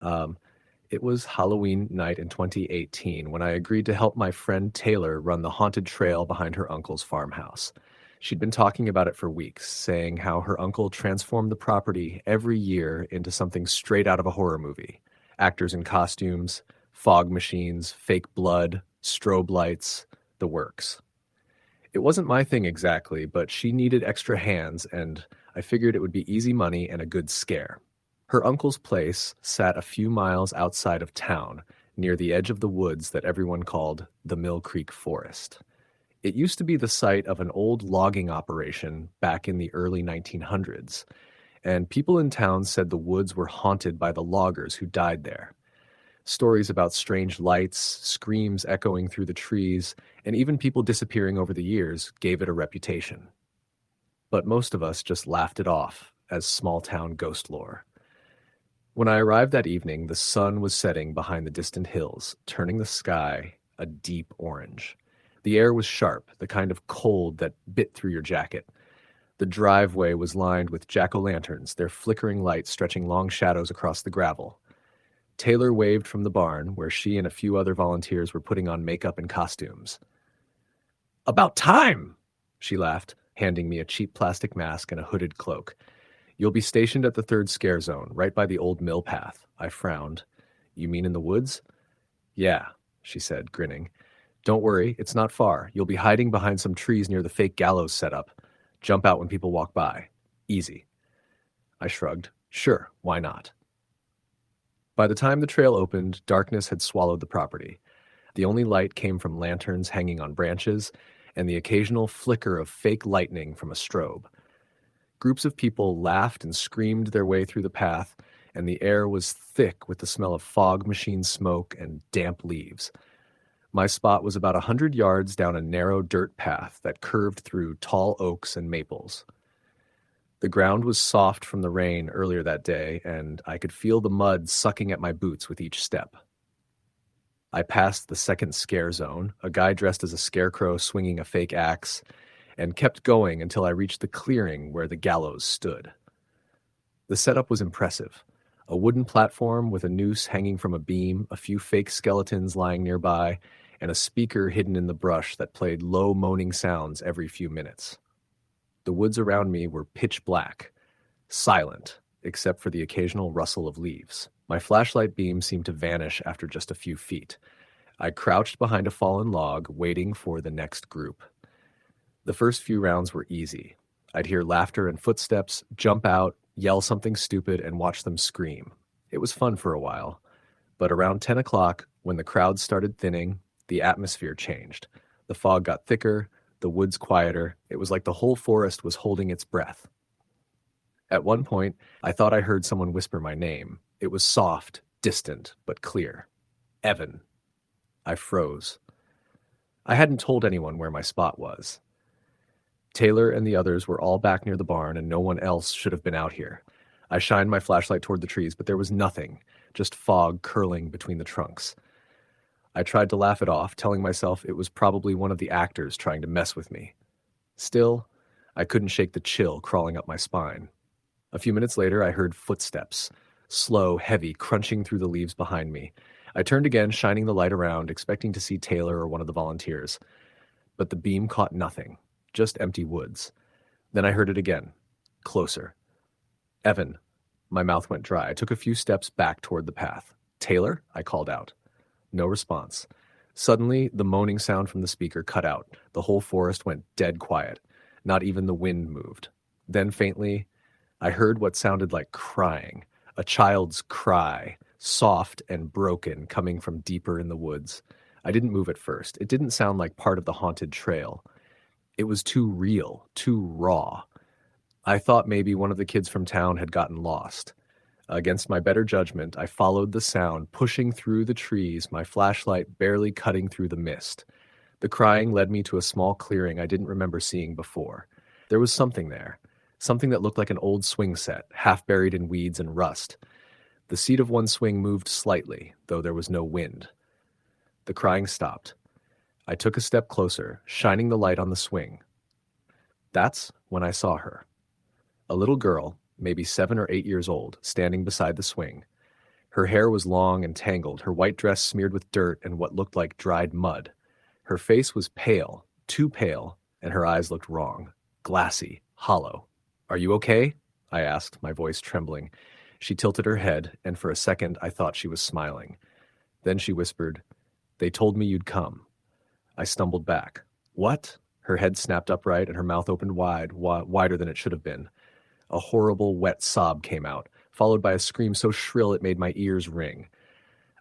Um, it was Halloween night in 2018 when I agreed to help my friend Taylor run the haunted trail behind her uncle's farmhouse. She'd been talking about it for weeks, saying how her uncle transformed the property every year into something straight out of a horror movie. Actors in costumes, fog machines, fake blood, strobe lights, the works. It wasn't my thing exactly, but she needed extra hands, and I figured it would be easy money and a good scare. Her uncle's place sat a few miles outside of town, near the edge of the woods that everyone called the Mill Creek Forest. It used to be the site of an old logging operation back in the early 1900s, and people in town said the woods were haunted by the loggers who died there. Stories about strange lights, screams echoing through the trees, and even people disappearing over the years gave it a reputation. But most of us just laughed it off as small town ghost lore. When I arrived that evening, the sun was setting behind the distant hills, turning the sky a deep orange. The air was sharp, the kind of cold that bit through your jacket. The driveway was lined with jack-o'-lanterns, their flickering light stretching long shadows across the gravel. Taylor waved from the barn, where she and a few other volunteers were putting on makeup and costumes. "About time!" she laughed, handing me a cheap plastic mask and a hooded cloak. "You'll be stationed at the third scare zone, right by the old mill path." I frowned. "You mean in the woods?" "Yeah," she said, grinning. "Don't worry, it's not far. You'll be hiding behind some trees near the fake gallows setup. Jump out when people walk by. Easy." I shrugged. Sure, why not? By the time the trail opened, darkness had swallowed the property. The only light came from lanterns hanging on branches and the occasional flicker of fake lightning from a strobe. Groups of people laughed and screamed their way through the path, and the air was thick with the smell of fog machine smoke and damp leaves. My spot was about 100 yards down a narrow dirt path that curved through tall oaks and maples. The ground was soft from the rain earlier that day, and I could feel the mud sucking at my boots with each step. I passed the second scare zone, a guy dressed as a scarecrow swinging a fake axe, and kept going until I reached the clearing where the gallows stood. The setup was impressive. A wooden platform with a noose hanging from a beam, a few fake skeletons lying nearby, and a speaker hidden in the brush that played low moaning sounds every few minutes. The woods around me were pitch black, silent, except for the occasional rustle of leaves. My flashlight beam seemed to vanish after just a few feet. I crouched behind a fallen log, waiting for the next group. The first few rounds were easy. I'd hear laughter and footsteps, jump out, yell something stupid, and watch them scream. It was fun for a while. But around 10 o'clock, when the crowd started thinning, the atmosphere changed. The fog got thicker, the woods quieter. It was like the whole forest was holding its breath. At one point, I thought I heard someone whisper my name. It was soft, distant, but clear. Evan. I froze. I hadn't told anyone where my spot was. Taylor and the others were all back near the barn, and no one else should have been out here. I shined my flashlight toward the trees, but there was nothing, just fog curling between the trunks. I tried to laugh it off, telling myself it was probably one of the actors trying to mess with me. Still, I couldn't shake the chill crawling up my spine. A few minutes later, I heard footsteps, slow, heavy, crunching through the leaves behind me. I turned again, shining the light around, expecting to see Taylor or one of the volunteers. But the beam caught nothing, just empty woods. Then I heard it again, closer. "Evan." My mouth went dry. I took a few steps back toward the path. "Taylor?" I called out. No response. Suddenly, the moaning sound from the speaker cut out. The whole forest went dead quiet. Not even the wind moved. Then faintly, I heard what sounded like crying, a child's cry, soft and broken, coming from deeper in the woods. I didn't move at first. It didn't sound like part of the haunted trail. It was too real, too raw. I thought maybe one of the kids from town had gotten lost. Against my better judgment, I followed the sound, pushing through the trees, my flashlight barely cutting through the mist. The crying led me to a small clearing I didn't remember seeing before. There was something there, something that looked like an old swing set, half buried in weeds and rust. The seat of one swing moved slightly, though there was no wind. The crying stopped. I took a step closer, shining the light on the swing. That's when I saw her. A little girl, maybe 7 or 8 years old, standing beside the swing. Her hair was long and tangled, her white dress smeared with dirt and what looked like dried mud. Her face was pale, too pale, and her eyes looked wrong, glassy, hollow. "Are you okay?" I asked, my voice trembling. She tilted her head, and for a second I thought she was smiling. Then she whispered, "They told me you'd come." I stumbled back. "What?" Her head snapped upright and her mouth opened wide, wider than it should have been. A horrible, wet sob came out, followed by a scream so shrill it made my ears ring.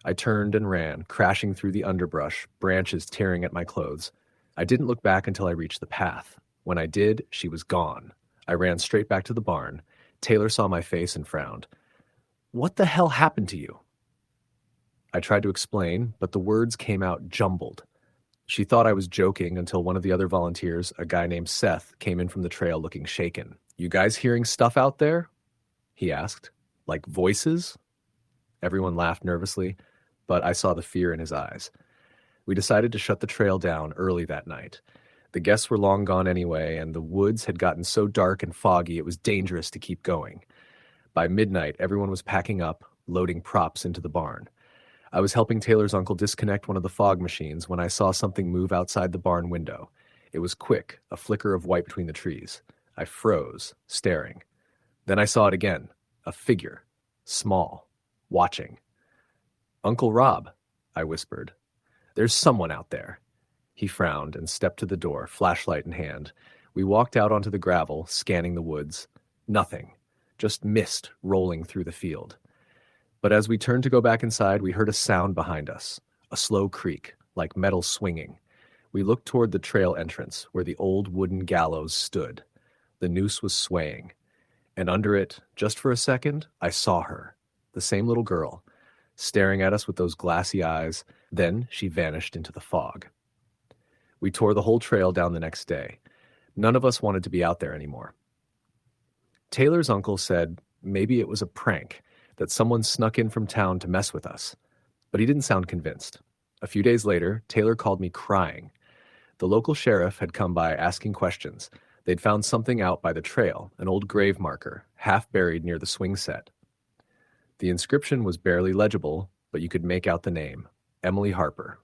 I turned and ran, crashing through the underbrush, branches tearing at my clothes. I didn't look back until I reached the path. When I did, she was gone. I ran straight back to the barn. Taylor saw my face and frowned. "What the hell happened to you?" I tried to explain, but the words came out jumbled. She thought I was joking until one of the other volunteers, a guy named Seth, came in from the trail looking shaken. "You guys hearing stuff out there?" he asked. "Like voices?" Everyone laughed nervously, but I saw the fear in his eyes. We decided to shut the trail down early that night. The guests were long gone anyway, and the woods had gotten so dark and foggy it was dangerous to keep going. By midnight, everyone was packing up, loading props into the barn. I was helping Taylor's uncle disconnect one of the fog machines when I saw something move outside the barn window. It was quick, a flicker of white between the trees. I froze, staring. Then I saw it again, a figure, small, watching. "Uncle Rob," I whispered. "There's someone out there." He frowned and stepped to the door, flashlight in hand. We walked out onto the gravel, scanning the woods. Nothing, just mist rolling through the field. But as we turned to go back inside, we heard a sound behind us, a slow creak, like metal swinging. We looked toward the trail entrance, where the old wooden gallows stood. The noose was swaying. And under it, just for a second, I saw her, the same little girl, staring at us with those glassy eyes. Then she vanished into the fog. We tore the whole trail down the next day. None of us wanted to be out there anymore. Taylor's uncle said maybe it was a prank, that someone snuck in from town to mess with us. But he didn't sound convinced. A few days later, Taylor called me crying. The local sheriff had come by asking questions. They'd found something out by the trail, an old grave marker, half buried near the swing set. The inscription was barely legible, but you could make out the name, Emily Harper,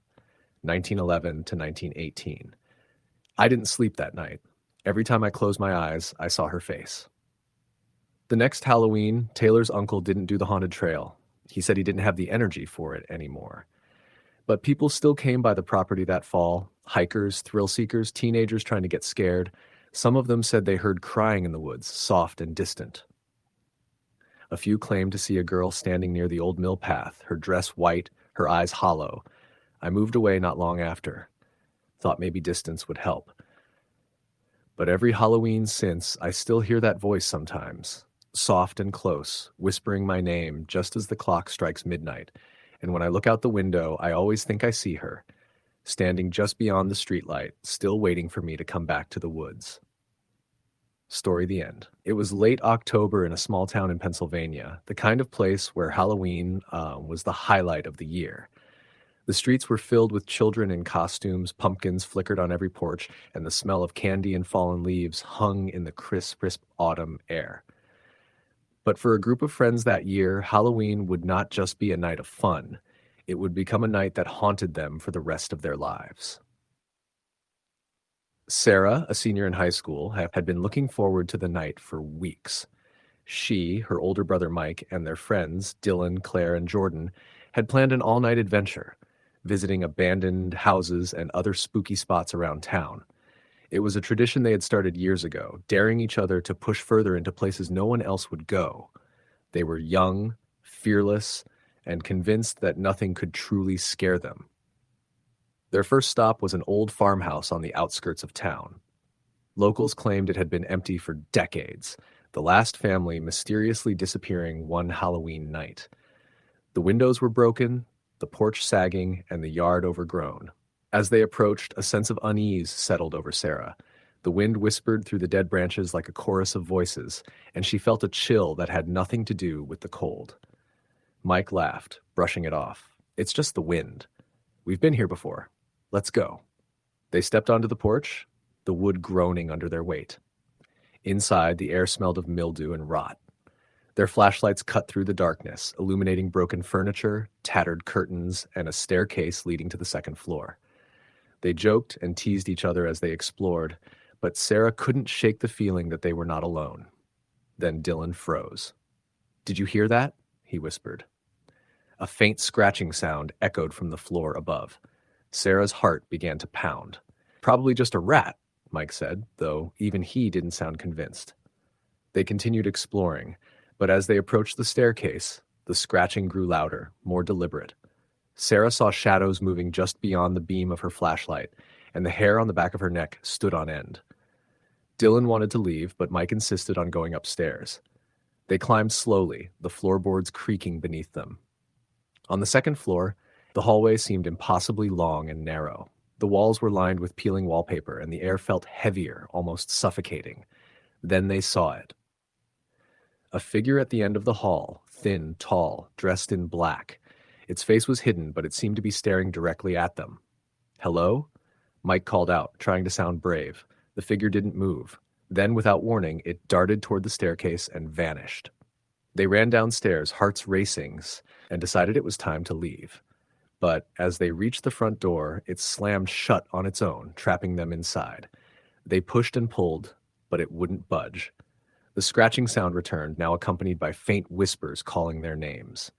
1911 to 1918. I didn't sleep that night. Every time I closed my eyes, I saw her face. The next Halloween, Taylor's uncle didn't do the haunted trail. He said he didn't have the energy for it anymore. But people still came by the property that fall, hikers, thrill seekers, teenagers trying to get scared. Some of them said they heard crying in the woods, soft and distant. A few claimed to see a girl standing near the old mill path, her dress white, her eyes hollow. I moved away not long after. Thought maybe distance would help. But every Halloween since, I still hear that voice sometimes, soft and close, whispering my name just as the clock strikes midnight. And when I look out the window, I always think I see her, standing just beyond the streetlight, still waiting for me to come back to the woods. Story the end. It was late October in a small town in Pennsylvania, the kind of place where Halloween was the highlight of the year. The streets were filled with children in costumes, pumpkins flickered on every porch, and the smell of candy and fallen leaves hung in the crisp autumn air. But for a group of friends that year, Halloween would not just be a night of fun. It would become a night that haunted them for the rest of their lives. Sarah, a senior in high school, had been looking forward to the night for weeks. She, her older brother Mike, and their friends, Dylan, Claire, and Jordan, had planned an all-night adventure, visiting abandoned houses and other spooky spots around town. It was a tradition they had started years ago, daring each other to push further into places no one else would go. They were young, fearless, and convinced that nothing could truly scare them. Their first stop was an old farmhouse on the outskirts of town. Locals claimed it had been empty for decades, the last family mysteriously disappearing one Halloween night. The windows were broken, the porch sagging, and the yard overgrown. As they approached, a sense of unease settled over Sarah. The wind whispered through the dead branches like a chorus of voices, and she felt a chill that had nothing to do with the cold. Mike laughed, brushing it off. "It's just the wind. We've been here before. Let's go." They stepped onto the porch, the wood groaning under their weight. Inside, the air smelled of mildew and rot. Their flashlights cut through the darkness, illuminating broken furniture, tattered curtains, and a staircase leading to the second floor. They joked and teased each other as they explored, but Sarah couldn't shake the feeling that they were not alone. Then Dylan froze. "Did you hear that?" he whispered. A faint scratching sound echoed from the floor above. Sarah's heart began to pound. "Probably just a rat," Mike said, though even he didn't sound convinced. They continued exploring, but as they approached the staircase, the scratching grew louder, more deliberate. Sarah saw shadows moving just beyond the beam of her flashlight, and the hair on the back of her neck stood on end. Dylan wanted to leave, but Mike insisted on going upstairs. They climbed slowly, the floorboards creaking beneath them. On the second floor, the hallway seemed impossibly long and narrow. The walls were lined with peeling wallpaper, and the air felt heavier, almost suffocating. Then they saw it. A figure at the end of the hall, thin, tall, dressed in black. Its face was hidden, but it seemed to be staring directly at them. "Hello?" Mike called out, trying to sound brave. The figure didn't move. Then, without warning, it darted toward the staircase and vanished. They ran downstairs, hearts racing, and decided it was time to leave. But as they reached the front door, it slammed shut on its own, trapping them inside. They pushed and pulled, but it wouldn't budge. The scratching sound returned, now accompanied by faint whispers calling their names.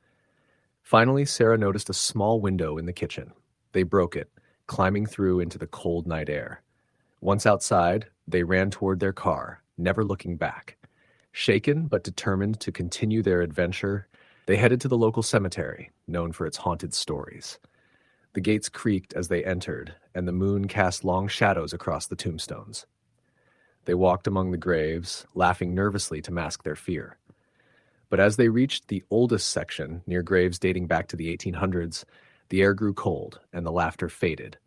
Finally, Sarah noticed a small window in the kitchen. They broke it, climbing through into the cold night air. Once outside, they ran toward their car, never looking back. Shaken but determined to continue their adventure, they headed to the local cemetery, known for its haunted stories. The gates creaked as they entered, and the moon cast long shadows across the tombstones. They walked among the graves, laughing nervously to mask their fear. But as they reached the oldest section, near graves dating back to the 1800s, the air grew cold and the laughter faded.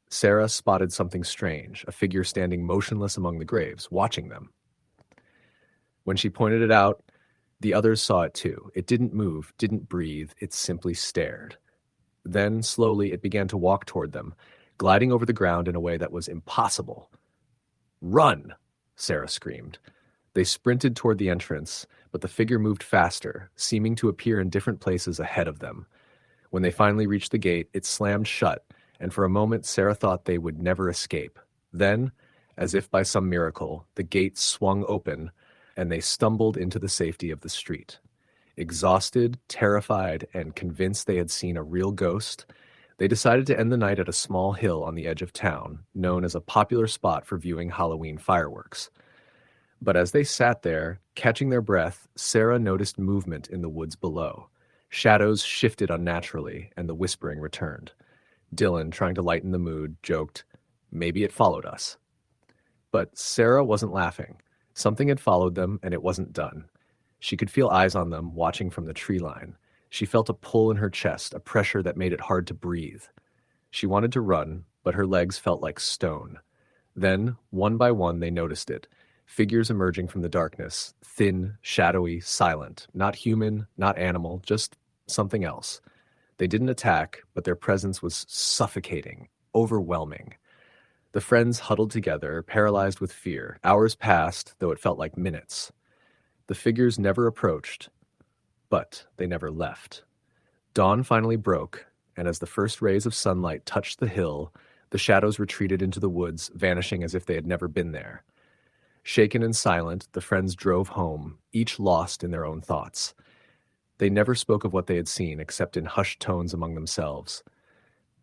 Sarah spotted something strange, a figure standing motionless among the graves, watching them. When she pointed it out, the others saw it too. It didn't move, didn't breathe, it simply stared. Then, slowly, it began to walk toward them, gliding over the ground in a way that was impossible. "Run!" Sarah screamed. They sprinted toward the entrance, but the figure moved faster, seeming to appear in different places ahead of them. When they finally reached the gate, it slammed shut, and for a moment Sarah thought they would never escape. Then, as if by some miracle, the gate swung open, and they stumbled into the safety of the street. Exhausted, terrified, and convinced they had seen a real ghost, they decided to end the night at a small hill on the edge of town, known as a popular spot for viewing Halloween fireworks. But as they sat there, catching their breath, Sarah noticed movement in the woods below. Shadows shifted unnaturally, and the whispering returned. Dylan, trying to lighten the mood, joked, "Maybe it followed us." But Sarah wasn't laughing. Something had followed them, and it wasn't done. She could feel eyes on them, watching from the tree line. She felt a pull in her chest, a pressure that made it hard to breathe. She wanted to run, but her legs felt like stone. Then, one by one, they noticed it. Figures emerging from the darkness, thin, shadowy, silent. Not human, not animal, just something else. They didn't attack, but their presence was suffocating, overwhelming. The friends huddled together, paralyzed with fear. Hours passed, though it felt like minutes. The figures never approached, but they never left. Dawn finally broke, and as the first rays of sunlight touched the hill, the shadows retreated into the woods, vanishing as if they had never been there. Shaken and silent, the friends drove home, each lost in their own thoughts. They never spoke of what they had seen, except in hushed tones among themselves.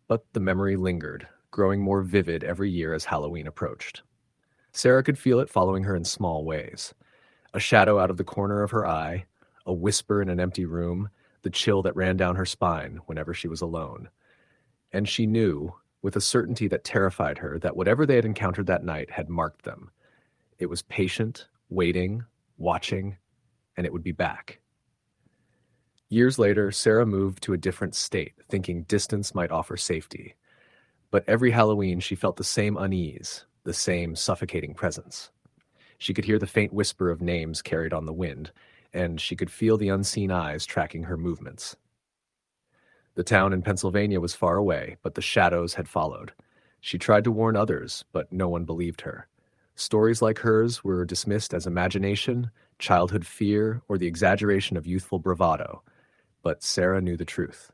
But the memory lingered, growing more vivid every year as Halloween approached. Sarah could feel it following her in small ways. A shadow out of the corner of her eye, a whisper in an empty room, the chill that ran down her spine whenever she was alone. And she knew, with a certainty that terrified her, that whatever they had encountered that night had marked them. It was patient, waiting, watching, and it would be back. Years later, Sarah moved to a different state, thinking distance might offer safety. But every Halloween she felt the same unease, the same suffocating presence. She could hear the faint whisper of names carried on the wind, and she could feel the unseen eyes tracking her movements. The town in Pennsylvania was far away, but the shadows had followed. She tried to warn others, but no one believed her. Stories like hers were dismissed as imagination, childhood fear, or the exaggeration of youthful bravado, but Sarah knew the truth.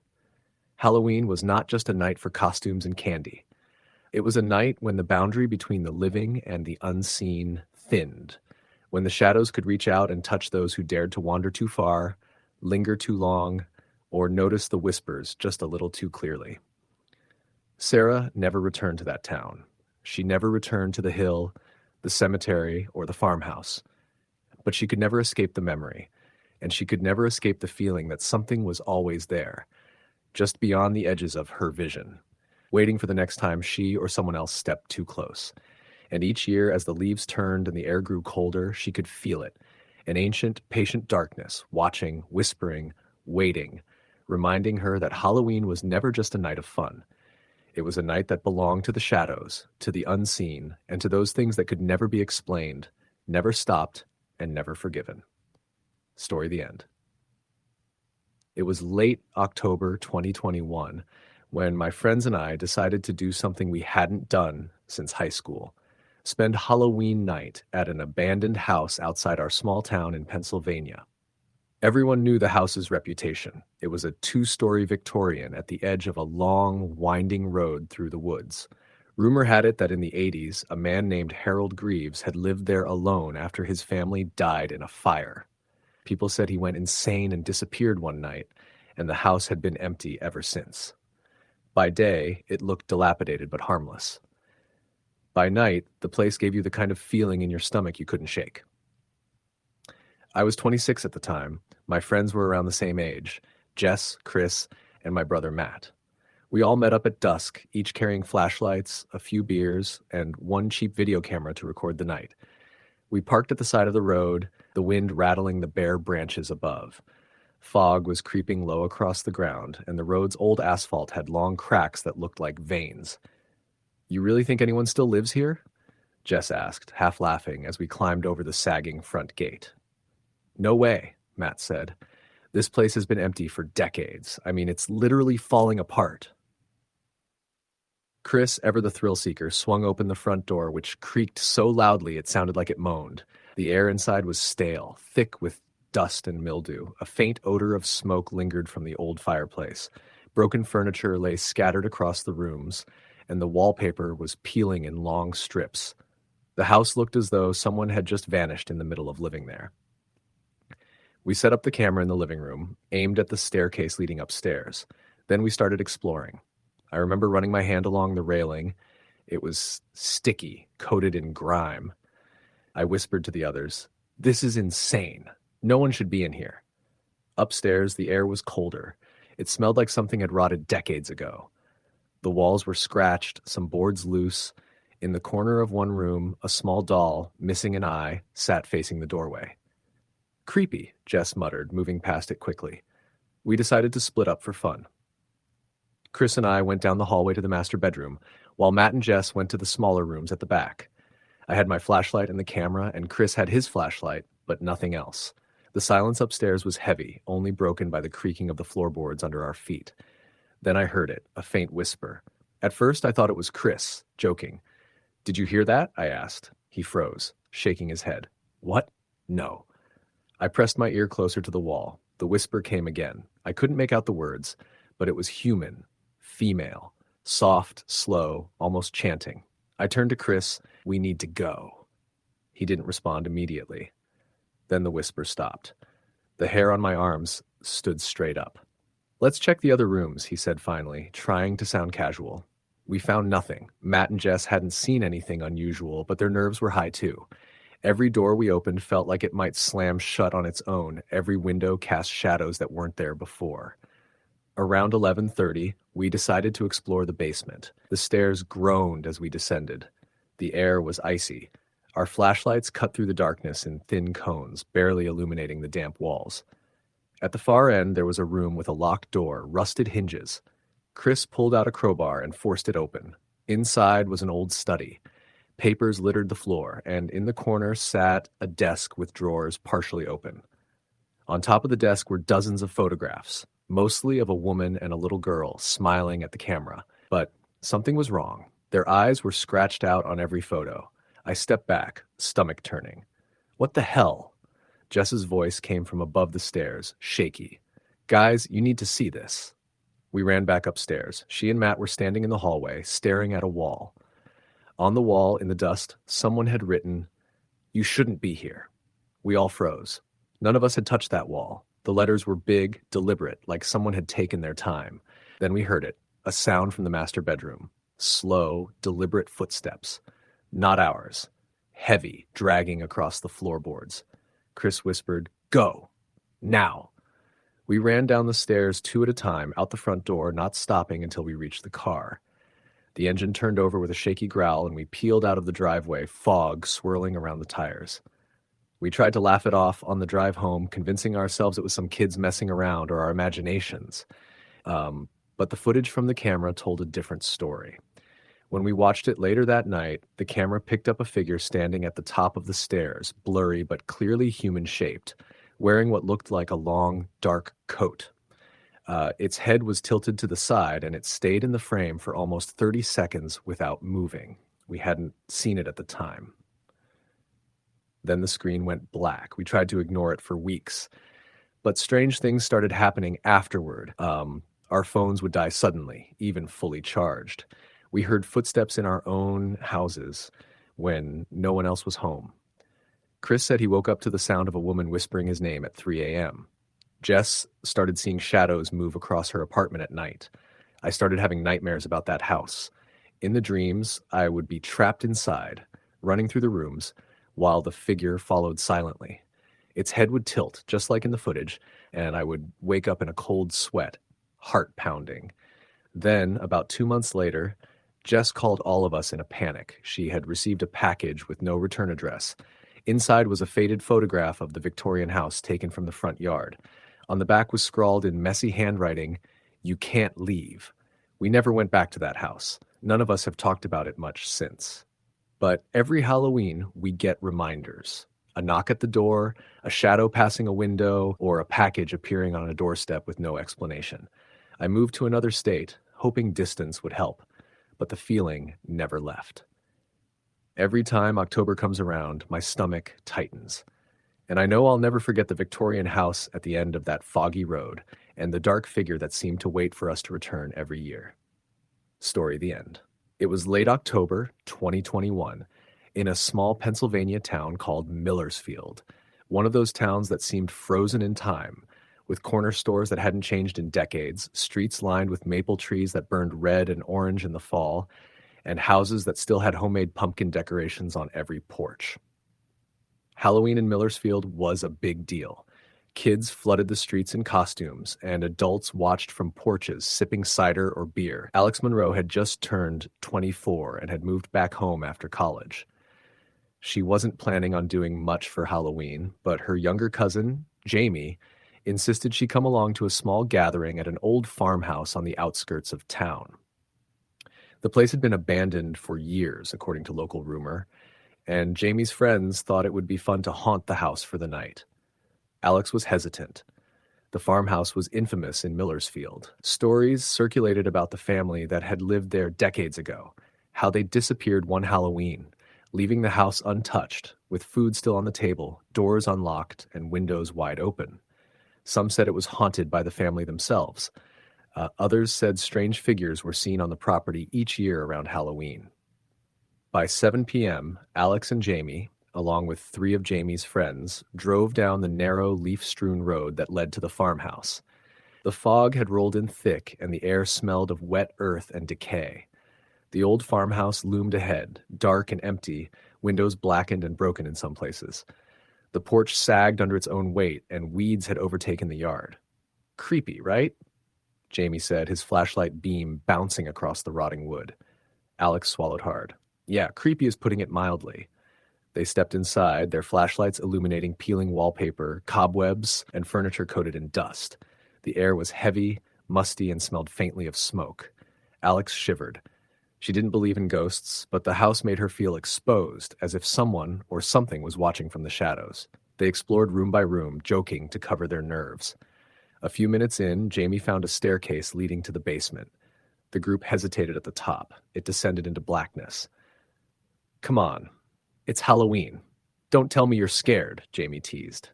Halloween was not just a night for costumes and candy. It was a night when the boundary between the living and the unseen thinned, when the shadows could reach out and touch those who dared to wander too far, linger too long, or notice the whispers just a little too clearly. Sarah never returned to that town. She never returned to the hill, the cemetery, or the farmhouse. But she could never escape the memory, and she could never escape the feeling that something was always there, just beyond the edges of her vision, waiting for the next time she or someone else stepped too close. And each year, as the leaves turned and the air grew colder, she could feel it, an ancient, patient darkness, watching, whispering, waiting, reminding her that Halloween was never just a night of fun. It was a night that belonged to the shadows, to the unseen, and to those things that could never be explained, never stopped, and never forgiven. Story the end. It was late October 2021 when my friends and I decided to do something we hadn't done since high school. Spend Halloween night at an abandoned house outside our small town in Pennsylvania. Everyone knew the house's reputation. It was a 2-story Victorian at the edge of a long, winding road through the woods. Rumor had it that in the 80s, a man named Harold Greaves had lived there alone after his family died in a fire. People said he went insane and disappeared one night, and the house had been empty ever since. By day, it looked dilapidated but harmless. By night, the place gave you the kind of feeling in your stomach you couldn't shake. I was 26 at the time. My friends were around the same age, Jess, Chris, and my brother Matt. We all met up at dusk, each carrying flashlights, a few beers, and one cheap video camera to record the night. We parked at the side of the road, the wind rattling the bare branches above. Fog was creeping low across the ground, and the road's old asphalt had long cracks that looked like veins. "You really think anyone still lives here?" Jess asked, half laughing, as we climbed over the sagging front gate. "No way," Matt said. "This place has been empty for decades. I mean, it's literally falling apart." Chris, ever the thrill-seeker, swung open the front door, which creaked so loudly it sounded like it moaned. The air inside was stale, thick with dust and mildew. A faint odor of smoke lingered from the old fireplace. Broken furniture lay scattered across the rooms, and the wallpaper was peeling in long strips. The house looked as though someone had just vanished in the middle of living there. We set up the camera in the living room, aimed at the staircase leading upstairs. Then we started exploring. I remember running my hand along the railing. It was sticky, coated in grime. I whispered to the others, "This is insane. No one should be in here." Upstairs, the air was colder. It smelled like something had rotted decades ago. The walls were scratched, some boards loose. In the corner of one room, a small doll, missing an eye, sat facing the doorway. "Creepy," Jess muttered, moving past it quickly. We decided to split up for fun. Chris and I went down the hallway to the master bedroom, while Matt and Jess went to the smaller rooms at the back. I had my flashlight and the camera, and Chris had his flashlight, but nothing else. The silence upstairs was heavy, only broken by the creaking of the floorboards under our feet. Then I heard it, a faint whisper. At first, I thought it was Chris, joking. "Did you hear that?" I asked. He froze, shaking his head. "What? No." I pressed my ear closer to the wall. The whisper came again. I couldn't make out the words, but it was human, female, soft, slow, almost chanting. I turned to Chris. "We need to go." He didn't respond immediately. Then the whisper stopped. The hair on my arms stood straight up. "Let's check the other rooms," he said finally, trying to sound casual. We found nothing. Matt and Jess hadn't seen anything unusual, but their nerves were high too. Every door we opened felt like it might slam shut on its own. Every window cast shadows that weren't there before. Around 11:30, we decided to explore the basement. The stairs groaned as we descended. The air was icy. Our flashlights cut through the darkness in thin cones, barely illuminating the damp walls. At the far end, there was a room with a locked door, rusted hinges. Chris pulled out a crowbar and forced it open. Inside was an old study. Papers littered the floor, and in the corner sat a desk with drawers partially open. On top of the desk were dozens of photographs, mostly of a woman and a little girl smiling at the camera. But something was wrong. Their eyes were scratched out on every photo. I stepped back, stomach turning. What the hell? Jess's voice came from above the stairs, shaky. "Guys, you need to see this." We ran back upstairs. She and Matt were standing in the hallway, staring at a wall. On the wall, in the dust, someone had written, "You shouldn't be here." We all froze. None of us had touched that wall. The letters were big, deliberate, like someone had taken their time. Then we heard it, a sound from the master bedroom. Slow, deliberate footsteps. Not ours. Heavy, dragging across the floorboards. Chris whispered, "Go! Now!" We ran down the stairs 2 at a time, out the front door, not stopping until we reached the car. The engine turned over with a shaky growl, and we peeled out of the driveway, fog swirling around the tires. We tried to laugh it off on the drive home, convincing ourselves it was some kids messing around or our imaginations. But the footage from the camera told a different story. When we watched it later that night, the camera picked up a figure standing at the top of the stairs, blurry but clearly human-shaped, wearing what looked like a long, dark coat. Its head was tilted to the side, and it stayed in the frame for almost 30 seconds without moving. We hadn't seen it at the time. Then the screen went black. We tried to ignore it for weeks. But strange things started happening afterward. Our phones would die suddenly, even fully charged. We heard footsteps in our own houses when no one else was home. Chris said he woke up to the sound of a woman whispering his name at 3 a.m. Jess started seeing shadows move across her apartment at night. I started having nightmares about that house. In the dreams, I would be trapped inside, running through the rooms, while the figure followed silently. Its head would tilt, just like in the footage, and I would wake up in a cold sweat, heart pounding. Then, about 2 months later, Jess called all of us in a panic. She had received a package with no return address. Inside was a faded photograph of the Victorian house taken from the front yard. On the back was scrawled in messy handwriting, "You can't leave." We never went back to that house. None of us have talked about it much since. But every Halloween, we get reminders. A knock at the door, a shadow passing a window, or a package appearing on a doorstep with no explanation. I moved to another state, hoping distance would help, but the feeling never left. Every time October comes around, my stomach tightens. And I know I'll never forget the Victorian house at the end of that foggy road and the dark figure that seemed to wait for us to return every year. Story the end. It was late October 2021 in a small Pennsylvania town called Millersfield, one of those towns that seemed frozen in time, with corner stores that hadn't changed in decades, streets lined with maple trees that burned red and orange in the fall, and houses that still had homemade pumpkin decorations on every porch. Halloween in Millersfield was a big deal. Kids flooded the streets in costumes, and adults watched from porches, sipping cider or beer. Alex Monroe had just turned 24 and had moved back home after college. She wasn't planning on doing much for Halloween, but her younger cousin, Jamie, insisted she come along to a small gathering at an old farmhouse on the outskirts of town. The place had been abandoned for years, according to local rumor, and Jamie's friends thought it would be fun to haunt the house for the night. Alex was hesitant. The farmhouse was infamous in Millersfield. Stories circulated about the family that had lived there decades ago, how they disappeared one Halloween, leaving the house untouched, with food still on the table, doors unlocked, and windows wide open. Some said it was haunted by the family themselves. Others said strange figures were seen on the property each year around Halloween. By 7 p.m., Alex and Jamie, along with 3 of Jamie's friends, drove down the narrow, leaf-strewn road that led to the farmhouse. The fog had rolled in thick, and the air smelled of wet earth and decay. The old farmhouse loomed ahead, dark and empty, windows blackened and broken in some places. The porch sagged under its own weight, and weeds had overtaken the yard. "Creepy, right?" Jamie said, his flashlight beam bouncing across the rotting wood. Alex swallowed hard. "Yeah, creepy is putting it mildly." They stepped inside, their flashlights illuminating peeling wallpaper, cobwebs, and furniture coated in dust. The air was heavy, musty, and smelled faintly of smoke. Alex shivered. She didn't believe in ghosts, but the house made her feel exposed, as if someone or something was watching from the shadows. They explored room by room, joking to cover their nerves. A few minutes in, Jamie found a staircase leading to the basement. The group hesitated at the top. It descended into blackness. "Come on. It's Halloween. Don't tell me you're scared," Jamie teased.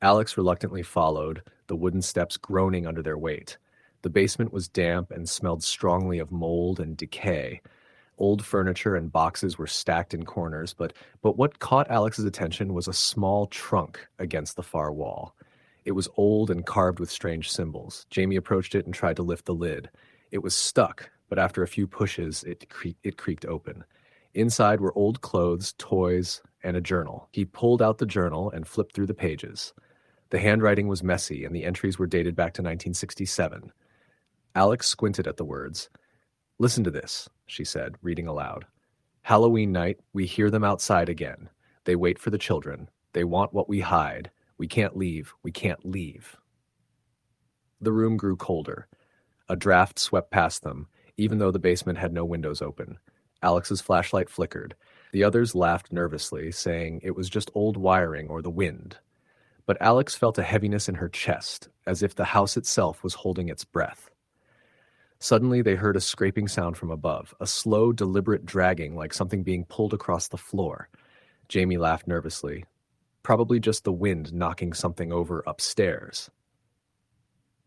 Alex reluctantly followed, the wooden steps groaning under their weight. The basement was damp and smelled strongly of mold and decay. Old furniture and boxes were stacked in corners, but what caught Alex's attention was a small trunk against the far wall. It was old and carved with strange symbols. Jamie approached it and tried to lift the lid. It was stuck, but after a few pushes, it creaked open. Inside were old clothes, toys, and a journal. He pulled out the journal and flipped through the pages. The handwriting was messy, and the entries were dated back to 1967. Alex squinted at the words. "Listen to this," she said, reading aloud. "Halloween night, we hear them outside again. They wait for the children. They want what we hide. We can't leave. We can't leave." The room grew colder. A draft swept past them, even though the basement had no windows open. Alex's flashlight flickered. The others laughed nervously, saying it was just old wiring or the wind. But Alex felt a heaviness in her chest, as if the house itself was holding its breath. Suddenly they heard a scraping sound from above, a slow, deliberate dragging like something being pulled across the floor. Jamie laughed nervously. Probably just the wind knocking something over upstairs.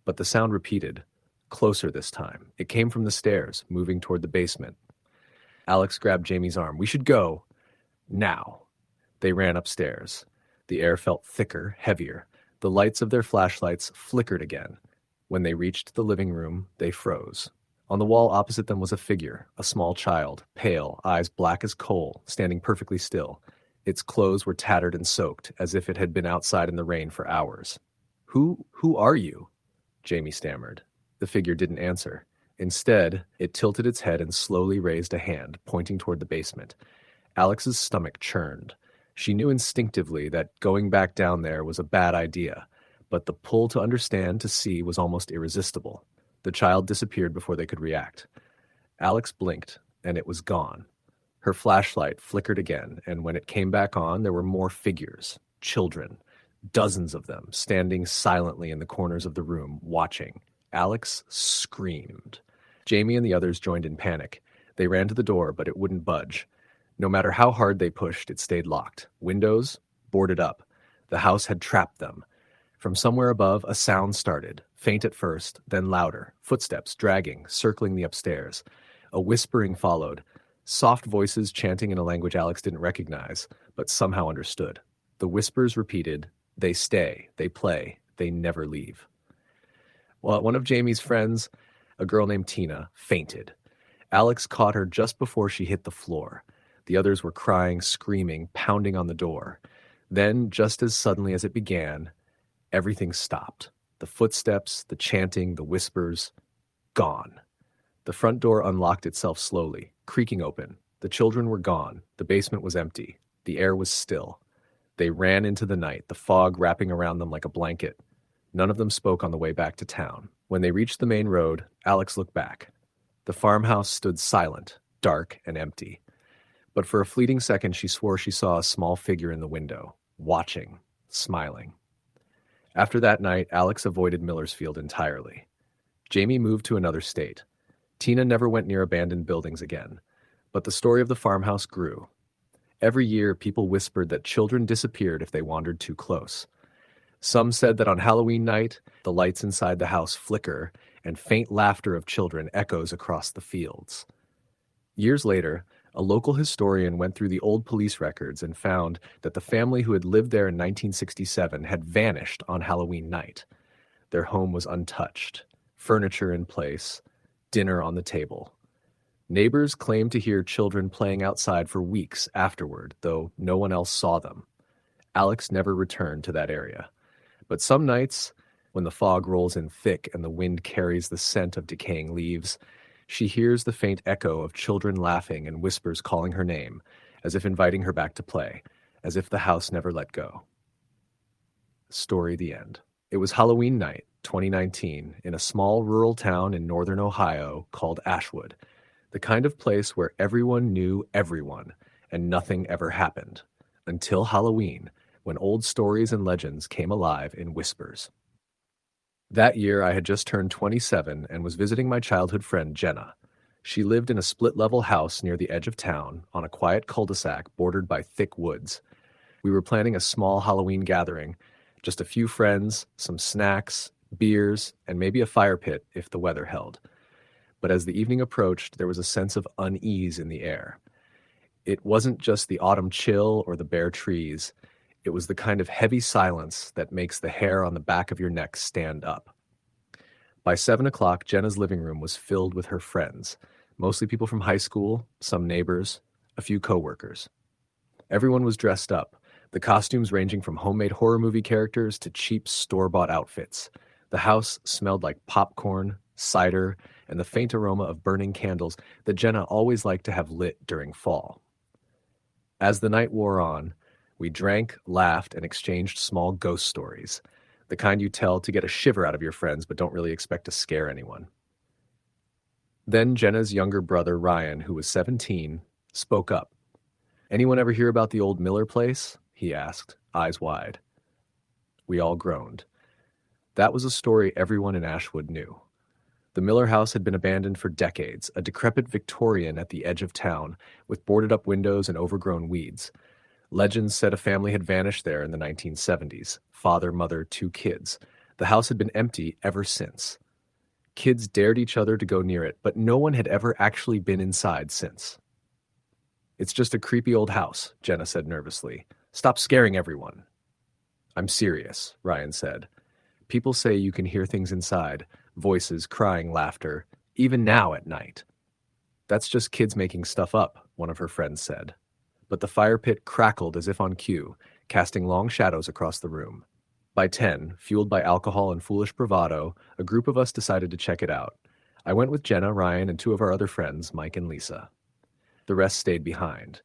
But the sound repeated, closer this time. It came from the stairs, moving toward the basement. Alex grabbed Jamie's arm. "We should go. Now." They ran upstairs. The air felt thicker, heavier. The lights of their flashlights flickered again. When they reached the living room, they froze. On the wall opposite them was a figure, a small child, pale, eyes black as coal, standing perfectly still. Its clothes were tattered and soaked, as if it had been outside in the rain for hours. Who are you?" Jamie stammered. The figure didn't answer. Instead, it tilted its head and slowly raised a hand, pointing toward the basement. Alex's stomach churned. She knew instinctively that going back down there was a bad idea, but the pull to understand, to see, was almost irresistible. The child disappeared before they could react. Alex blinked, and it was gone. Her flashlight flickered again, and when it came back on, there were more figures, children, dozens of them, standing silently in the corners of the room, watching. Alex screamed. Jamie and the others joined in panic. They ran to the door, but it wouldn't budge. No matter how hard they pushed, it stayed locked. Windows boarded up. The house had trapped them. From somewhere above, a sound started, faint at first, then louder, footsteps dragging, circling the upstairs. A whispering followed, soft voices chanting in a language Alex didn't recognize, but somehow understood. The whispers repeated, "They stay, they play, they never leave." Well, one of Jamie's friends, a girl named Tina, fainted. Alex caught her just before she hit the floor. The others were crying, screaming, pounding on the door. Then, just as suddenly as it began, everything stopped. The footsteps, the chanting, the whispers, gone. The front door unlocked itself slowly, creaking open. The children were gone. The basement was empty. The air was still. They ran into the night, the fog wrapping around them like a blanket. None of them spoke on the way back to town. When they reached the main road, Alex looked back. The farmhouse stood silent, dark and empty. But for a fleeting second, she swore she saw a small figure in the window, watching, smiling. After that night, Alex avoided Millersfield entirely. Jamie moved to another state. Tina never went near abandoned buildings again. But the story of the farmhouse grew. Every year, people whispered that children disappeared if they wandered too close. Some said that on Halloween night, the lights inside the house flicker and faint laughter of children echoes across the fields. Years later, a local historian went through the old police records and found that the family who had lived there in 1967 had vanished on Halloween night. Their home was untouched, furniture in place, dinner on the table. Neighbors claimed to hear children playing outside for weeks afterward, though no one else saw them. Alex never returned to that area. But some nights, when the fog rolls in thick and the wind carries the scent of decaying leaves, she hears the faint echo of children laughing and whispers calling her name, as if inviting her back to play, as if the house never let go. Story the end. It was Halloween night, 2019, in a small rural town in northern Ohio called Ashwood, the kind of place where everyone knew everyone and nothing ever happened, until Halloween, when old stories and legends came alive in whispers. That year, I had just turned 27 and was visiting my childhood friend, Jenna. She lived in a split-level house near the edge of town, on a quiet cul-de-sac bordered by thick woods. We were planning a small Halloween gathering, Just a few friends, some snacks, beers, and maybe a fire pit if the weather held. But as the evening approached, there was a sense of unease in the air. It wasn't just the autumn chill or the bare trees. It was the kind of heavy silence that makes the hair on the back of your neck stand up. By 7 o'clock, Jenna's living room was filled with her friends, mostly people from high school, some neighbors, a few coworkers. Everyone was dressed up, the costumes ranging from homemade horror movie characters to cheap store-bought outfits. The house smelled like popcorn, cider, and the faint aroma of burning candles that Jenna always liked to have lit during fall. As the night wore on, we drank, laughed, and exchanged small ghost stories, the kind you tell to get a shiver out of your friends but don't really expect to scare anyone. Then Jenna's younger brother, Ryan, who was 17, spoke up. "Anyone ever hear about the old Miller place?" he asked, eyes wide. We all groaned. That was a story everyone in Ashwood knew. The Miller house had been abandoned for decades, a decrepit Victorian at the edge of town, with boarded-up windows and overgrown weeds. Legends said a family had vanished there in the 1970s. Father, mother, 2 kids. The house had been empty ever since. Kids dared each other to go near it, but no one had ever actually been inside since. "It's just a creepy old house," Jenna said nervously. "Stop scaring everyone." "I'm serious," Ryan said. "People say you can hear things inside, voices, crying, laughter, even now at night." "That's just kids making stuff up," one of her friends said. But the fire pit crackled as if on cue, casting long shadows across the room. By 10, fueled by alcohol and foolish bravado, a group of us decided to check it out. I went with Jenna, Ryan, and 2 of our other friends, Mike and Lisa. The rest stayed behind.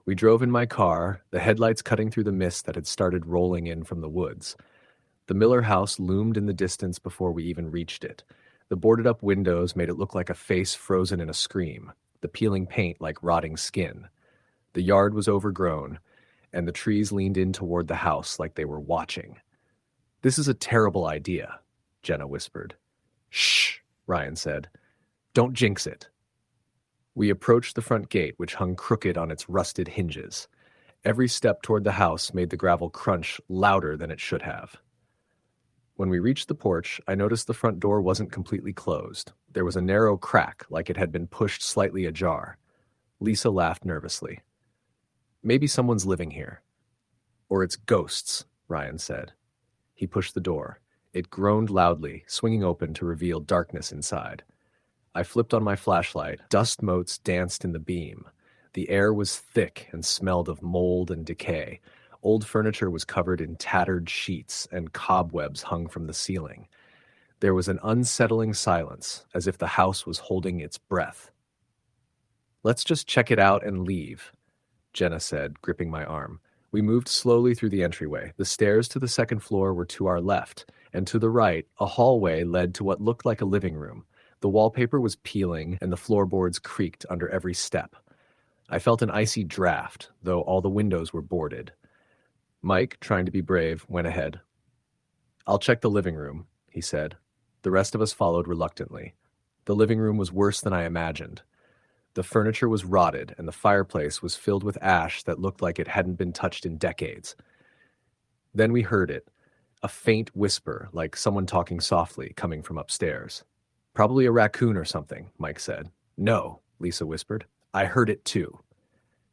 We drove in my car, the headlights cutting through the mist that had started rolling in from the woods. The Miller house loomed in the distance before we even reached it. The boarded-up windows made it look like a face frozen in a scream, the peeling paint like rotting skin. The yard was overgrown, and the trees leaned in toward the house like they were watching. "This is a terrible idea," Jenna whispered. "Shh," Ryan said. "Don't jinx it." We approached the front gate, which hung crooked on its rusted hinges. Every step toward the house made the gravel crunch louder than it should have. When we reached the porch, I noticed the front door wasn't completely closed. There was a narrow crack, like it had been pushed slightly ajar. Lisa laughed nervously. "Maybe someone's living here." "Or it's ghosts," Ryan said. He pushed the door. It groaned loudly, swinging open to reveal darkness inside. I flipped on my flashlight. Dust motes danced in the beam. The air was thick and smelled of mold and decay. Old furniture was covered in tattered sheets, and cobwebs hung from the ceiling. There was an unsettling silence, as if the house was holding its breath. "Let's just check it out and leave," Jenna said, gripping my arm. We moved slowly through the entryway. The stairs to the second floor were to our left, and to the right, a hallway led to what looked like a living room. The wallpaper was peeling, and the floorboards creaked under every step. I felt an icy draft, though all the windows were boarded. Mike, trying to be brave, went ahead. "I'll check the living room," he said. The rest of us followed reluctantly. The living room was worse than I imagined. The furniture was rotted, and the fireplace was filled with ash that looked like it hadn't been touched in decades. Then we heard it, a faint whisper, like someone talking softly, coming from upstairs. "Probably a raccoon or something," Mike said. "No," Lisa whispered. "I heard it too."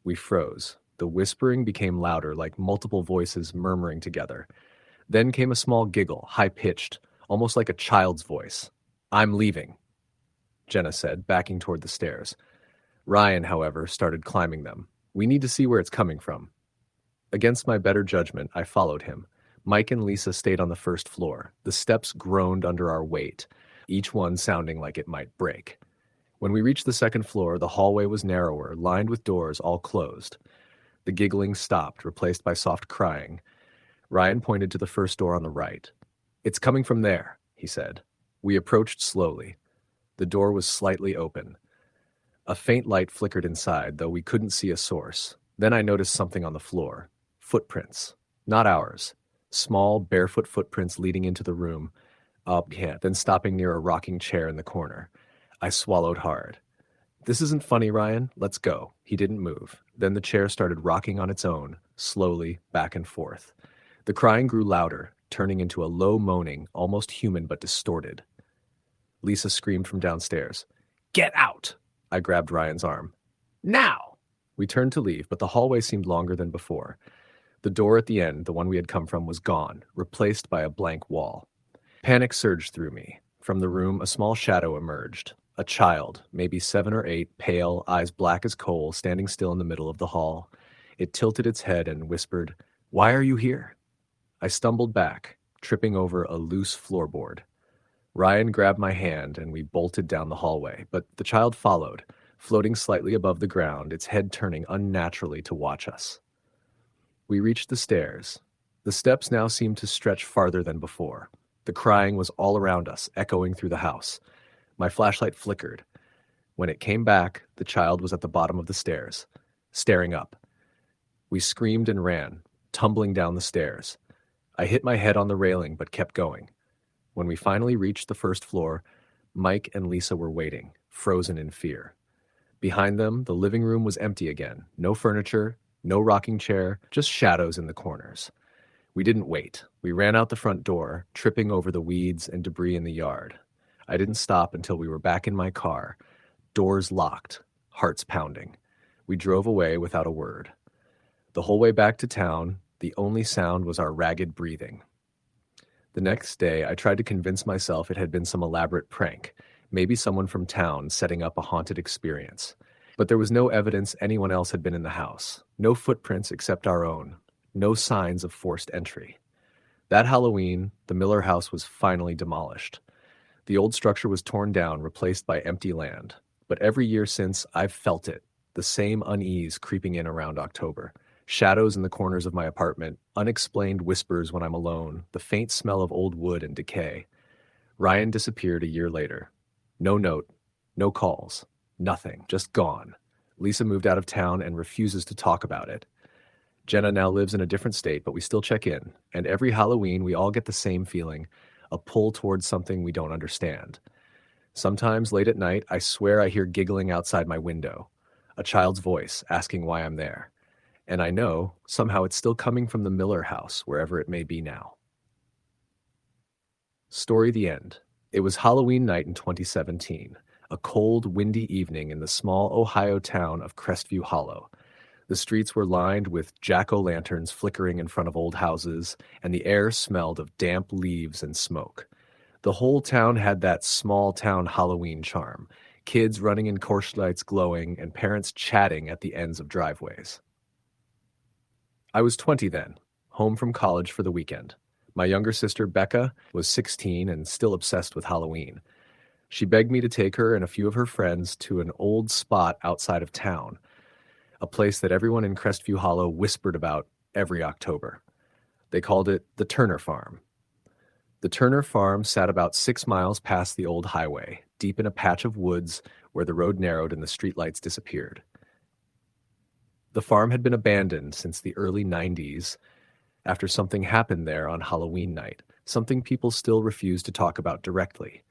We froze. The whispering became louder, like multiple voices murmuring together. Then came a small giggle, high-pitched, almost like a child's voice. "I'm leaving," Jenna said, backing toward the stairs. Ryan, however, started climbing them. "We need to see where it's coming from." Against my better judgment, I followed him. Mike and Lisa stayed on the first floor. The steps groaned under our weight, each one sounding like it might break. When we reached the second floor, the hallway was narrower, lined with doors all closed. The giggling stopped, replaced by soft crying. Ryan pointed to the first door on the right. "It's coming from there," he said. We approached slowly. The door was slightly open. A faint light flickered inside, though we couldn't see a source. Then I noticed something on the floor. Footprints. Not ours. Small, barefoot footprints leading into the room. Then stopping near a rocking chair in the corner. I swallowed hard. "This isn't funny, Ryan. Let's go." He didn't move. Then the chair started rocking on its own, slowly, back and forth. The crying grew louder, turning into a low moaning, almost human but distorted. Lisa screamed from downstairs. "Get out!" I grabbed Ryan's arm. "Now!" We turned to leave, but the hallway seemed longer than before. The door at the end, the one we had come from, was gone, replaced by a blank wall. Panic surged through me. From the room, a small shadow emerged. A child, maybe 7 or 8, pale, eyes black as coal, standing still in the middle of the hall. It tilted its head and whispered, "Why are you here?" I stumbled back, tripping over a loose floorboard. Ryan grabbed my hand and we bolted down the hallway, but the child followed, floating slightly above the ground, its head turning unnaturally to watch us. We reached the stairs. The steps now seemed to stretch farther than before. The crying was all around us, echoing through the house. My flashlight flickered. When it came back, the child was at the bottom of the stairs, staring up. We screamed and ran, tumbling down the stairs. I hit my head on the railing but kept going. When we finally reached the first floor, Mike and Lisa were waiting, frozen in fear. Behind them, the living room was empty again. No furniture, no rocking chair, just shadows in the corners. We didn't wait. We ran out the front door, tripping over the weeds and debris in the yard. I didn't stop until we were back in my car, doors locked, hearts pounding. We drove away without a word. The whole way back to town, the only sound was our ragged breathing. The next day, I tried to convince myself it had been some elaborate prank, maybe someone from town setting up a haunted experience. But there was no evidence anyone else had been in the house, no footprints except our own, no signs of forced entry. That Halloween, the Miller house was finally demolished. The old structure was torn down, replaced by empty land. But every year since, I've felt it, the same unease creeping in around October. Shadows in the corners of my apartment, unexplained whispers when I'm alone, the faint smell of old wood and decay. Ryan disappeared a year later. No note, no calls, nothing, just gone. Lisa moved out of town and refuses to talk about it. Jenna now lives in a different state, but we still check in. And every Halloween, we all get the same feeling, a pull towards something we don't understand. Sometimes late at night, I swear I hear giggling outside my window, a child's voice asking why I'm there. And I know, somehow it's still coming from the Miller house, wherever it may be now. Story the end. It was Halloween night in 2017, a cold, windy evening in the small Ohio town of Crestview Hollow. The streets were lined with jack-o'-lanterns flickering in front of old houses, and the air smelled of damp leaves and smoke. The whole town had that small-town Halloween charm, kids running in Korsh lights glowing, and parents chatting at the ends of driveways. I was 20 then, home from college for the weekend. My younger sister, Becca, was 16 and still obsessed with Halloween. She begged me to take her and a few of her friends to an old spot outside of town, a place that everyone in Crestview Hollow whispered about every October. They called it the Turner Farm. The Turner Farm sat about 6 miles past the old highway, deep in a patch of woods where the road narrowed and the streetlights disappeared. The farm had been abandoned since the early 90s after something happened there on Halloween night, something people still refuse to talk about directly.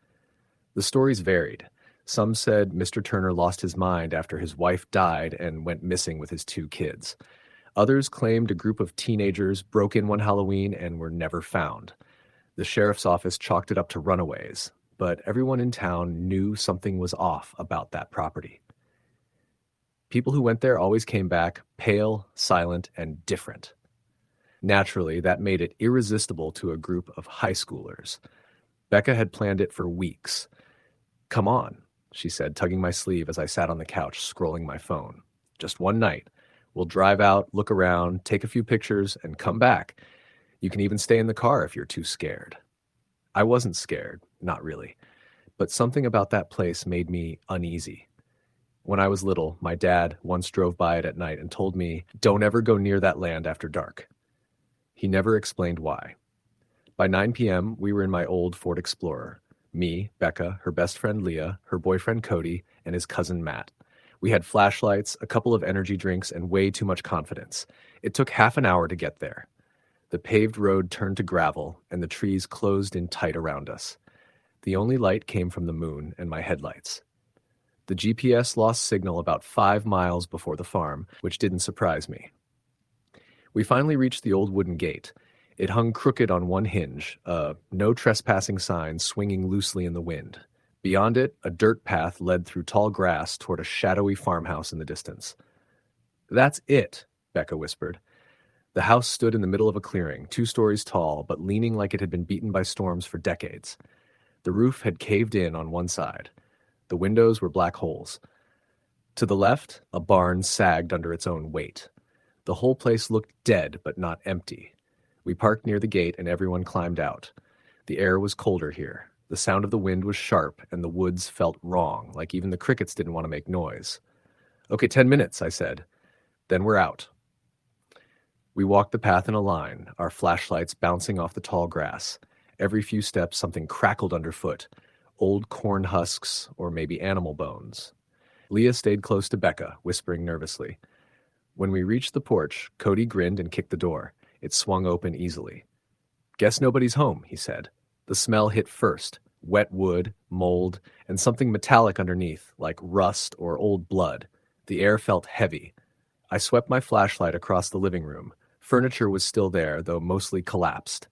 The stories varied. Some said Mr. Turner lost his mind after his wife died and went missing with his 2 kids. Others claimed a group of teenagers broke in one Halloween and were never found. The sheriff's office chalked it up to runaways, but everyone in town knew something was off about that property. People who went there always came back pale, silent, and different. Naturally, that made it irresistible to a group of high schoolers. Becca had planned it for weeks. "Come on," she said, tugging my sleeve as I sat on the couch, scrolling my phone. "Just one night. We'll drive out, look around, take a few pictures, and come back. You can even stay in the car if you're too scared." I wasn't scared, not really, but something about that place made me uneasy. When I was little, my dad once drove by it at night and told me, "Don't ever go near that land after dark." He never explained why. By 9 p.m., we were in my old Ford Explorer. Me, Becca, her best friend Leah, her boyfriend Cody, and his cousin Matt. We had flashlights, a couple of energy drinks, and way too much confidence. It took half an hour to get there. The paved road turned to gravel, and the trees closed in tight around us. The only light came from the moon and my headlights. The GPS lost signal about 5 miles before the farm, which didn't surprise me. We finally reached the old wooden gate. It hung crooked on one hinge, a no trespassing sign swinging loosely in the wind. Beyond it, a dirt path led through tall grass toward a shadowy farmhouse in the distance. "That's it," Becca whispered. The house stood in the middle of a clearing, 2 stories tall, but leaning like it had been beaten by storms for decades. The roof had caved in on one side. The windows were black holes. To the left, a barn sagged under its own weight. The whole place looked dead, but not empty. We parked near the gate and everyone climbed out. The air was colder here. The sound of the wind was sharp and the woods felt wrong, like even the crickets didn't want to make noise. "Okay, 10 minutes," I said. "Then we're out." We walked the path in a line, our flashlights bouncing off the tall grass. Every few steps, something crackled underfoot. Old corn husks, or maybe animal bones. Leah stayed close to Becca, whispering nervously. When we reached the porch, Cody grinned and kicked the door. It swung open easily. "Guess nobody's home," he said. The smell hit first. Wet wood, mold, and something metallic underneath, like rust or old blood. The air felt heavy. I swept my flashlight across the living room. Furniture was still there, though mostly collapsed.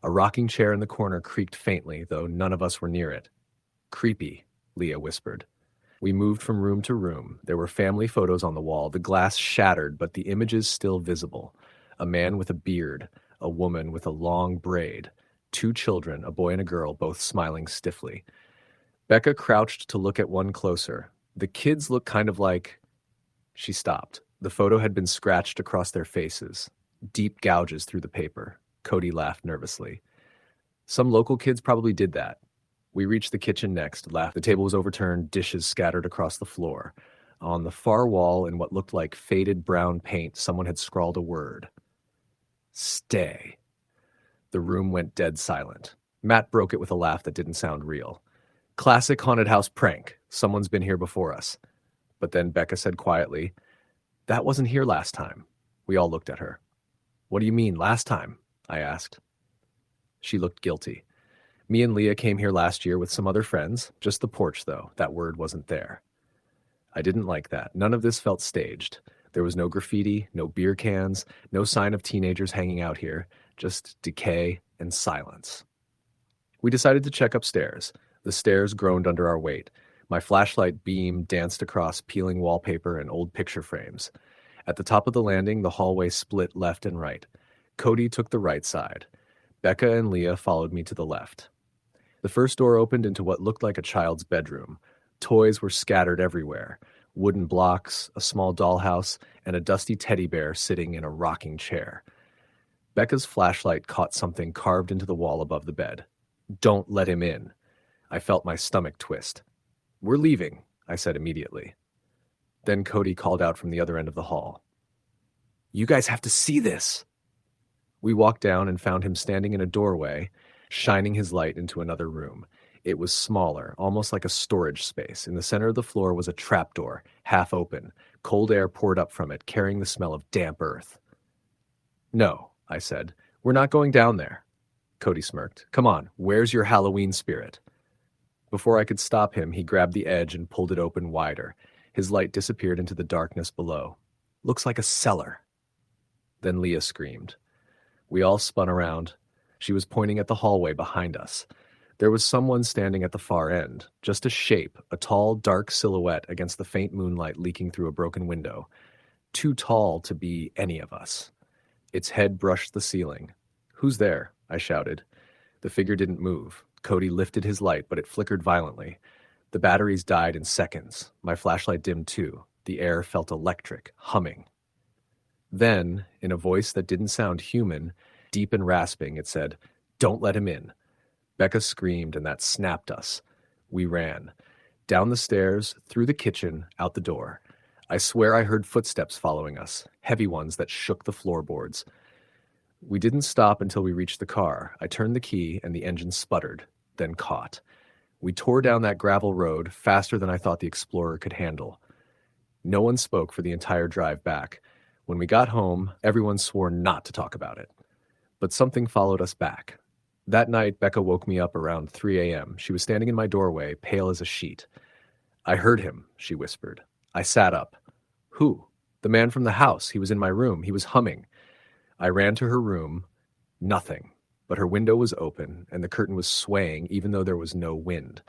A rocking chair in the corner creaked faintly, though none of us were near it. "Creepy," Leah whispered. We moved from room to room. There were family photos on the wall, the glass shattered, but the images still visible. A man with a beard, a woman with a long braid, 2 children, a boy and a girl, both smiling stiffly. Becca crouched to look at one closer. The kids looked kind of like... She stopped. The photo had been scratched across their faces. Deep gouges through the paper. Cody laughed nervously. "Some local kids probably did that." We reached the kitchen next, laughed. The table was overturned, dishes scattered across the floor. On the far wall, in what looked like faded brown paint, someone had scrawled a word. "Stay." The room went dead silent. Matt broke it with a laugh that didn't sound real. "Classic haunted house prank. Someone's been here before us." But then Becca said quietly, "That wasn't here last time." We all looked at her. "What do you mean, last time?" I asked. She looked guilty. "Me and Leah came here last year with some other friends. Just the porch, though. That word wasn't there." I didn't like that. None of this felt staged. There was no graffiti, no beer cans, no sign of teenagers hanging out here. Just decay and silence. We decided to check upstairs. The stairs groaned under our weight. My flashlight beam danced across peeling wallpaper and old picture frames. At the top of the landing, the hallway split left and right. Cody took the right side. Becca and Leah followed me to the left. The first door opened into what looked like a child's bedroom. Toys were scattered everywhere. Wooden blocks, a small dollhouse, and a dusty teddy bear sitting in a rocking chair. Becca's flashlight caught something carved into the wall above the bed. "Don't let him in." I felt my stomach twist. "We're leaving," I said immediately. Then Cody called out from the other end of the hall. "You guys have to see this." We walked down and found him standing in a doorway, shining his light into another room. It was smaller, almost like a storage space. In the center of the floor was a trapdoor, half open. Cold air poured up from it, carrying the smell of damp earth. "No," I said. "We're not going down there." Cody smirked. "Come on, where's your Halloween spirit?" Before I could stop him, he grabbed the edge and pulled it open wider. His light disappeared into the darkness below. "Looks like a cellar." Then Leah screamed. We all spun around. She was pointing at the hallway behind us. There was someone standing at the far end, just a shape, a tall, dark silhouette against the faint moonlight leaking through a broken window. Too tall to be any of us. Its head brushed the ceiling. "Who's there?" I shouted. The figure didn't move. Cody lifted his light, but it flickered violently. The batteries died in seconds. My flashlight dimmed too. The air felt electric, humming. Then, in a voice that didn't sound human, deep and rasping, it said, "Don't let him in." Becca screamed, and that snapped us. We ran. Down the stairs, through the kitchen, out the door. I swear I heard footsteps following us, heavy ones that shook the floorboards. We didn't stop until we reached the car. I turned the key, and the engine sputtered, then caught. We tore down that gravel road faster than I thought the Explorer could handle. No one spoke for the entire drive back. When we got home, everyone swore not to talk about it. But something followed us back. That night, Becca woke me up around 3 a.m. She was standing in my doorway, pale as a sheet. "I heard him," she whispered. I sat up. "Who?" "The man from the house. He was in my room. He was humming." I ran to her room. Nothing. But her window was open, and the curtain was swaying even though there was no wind.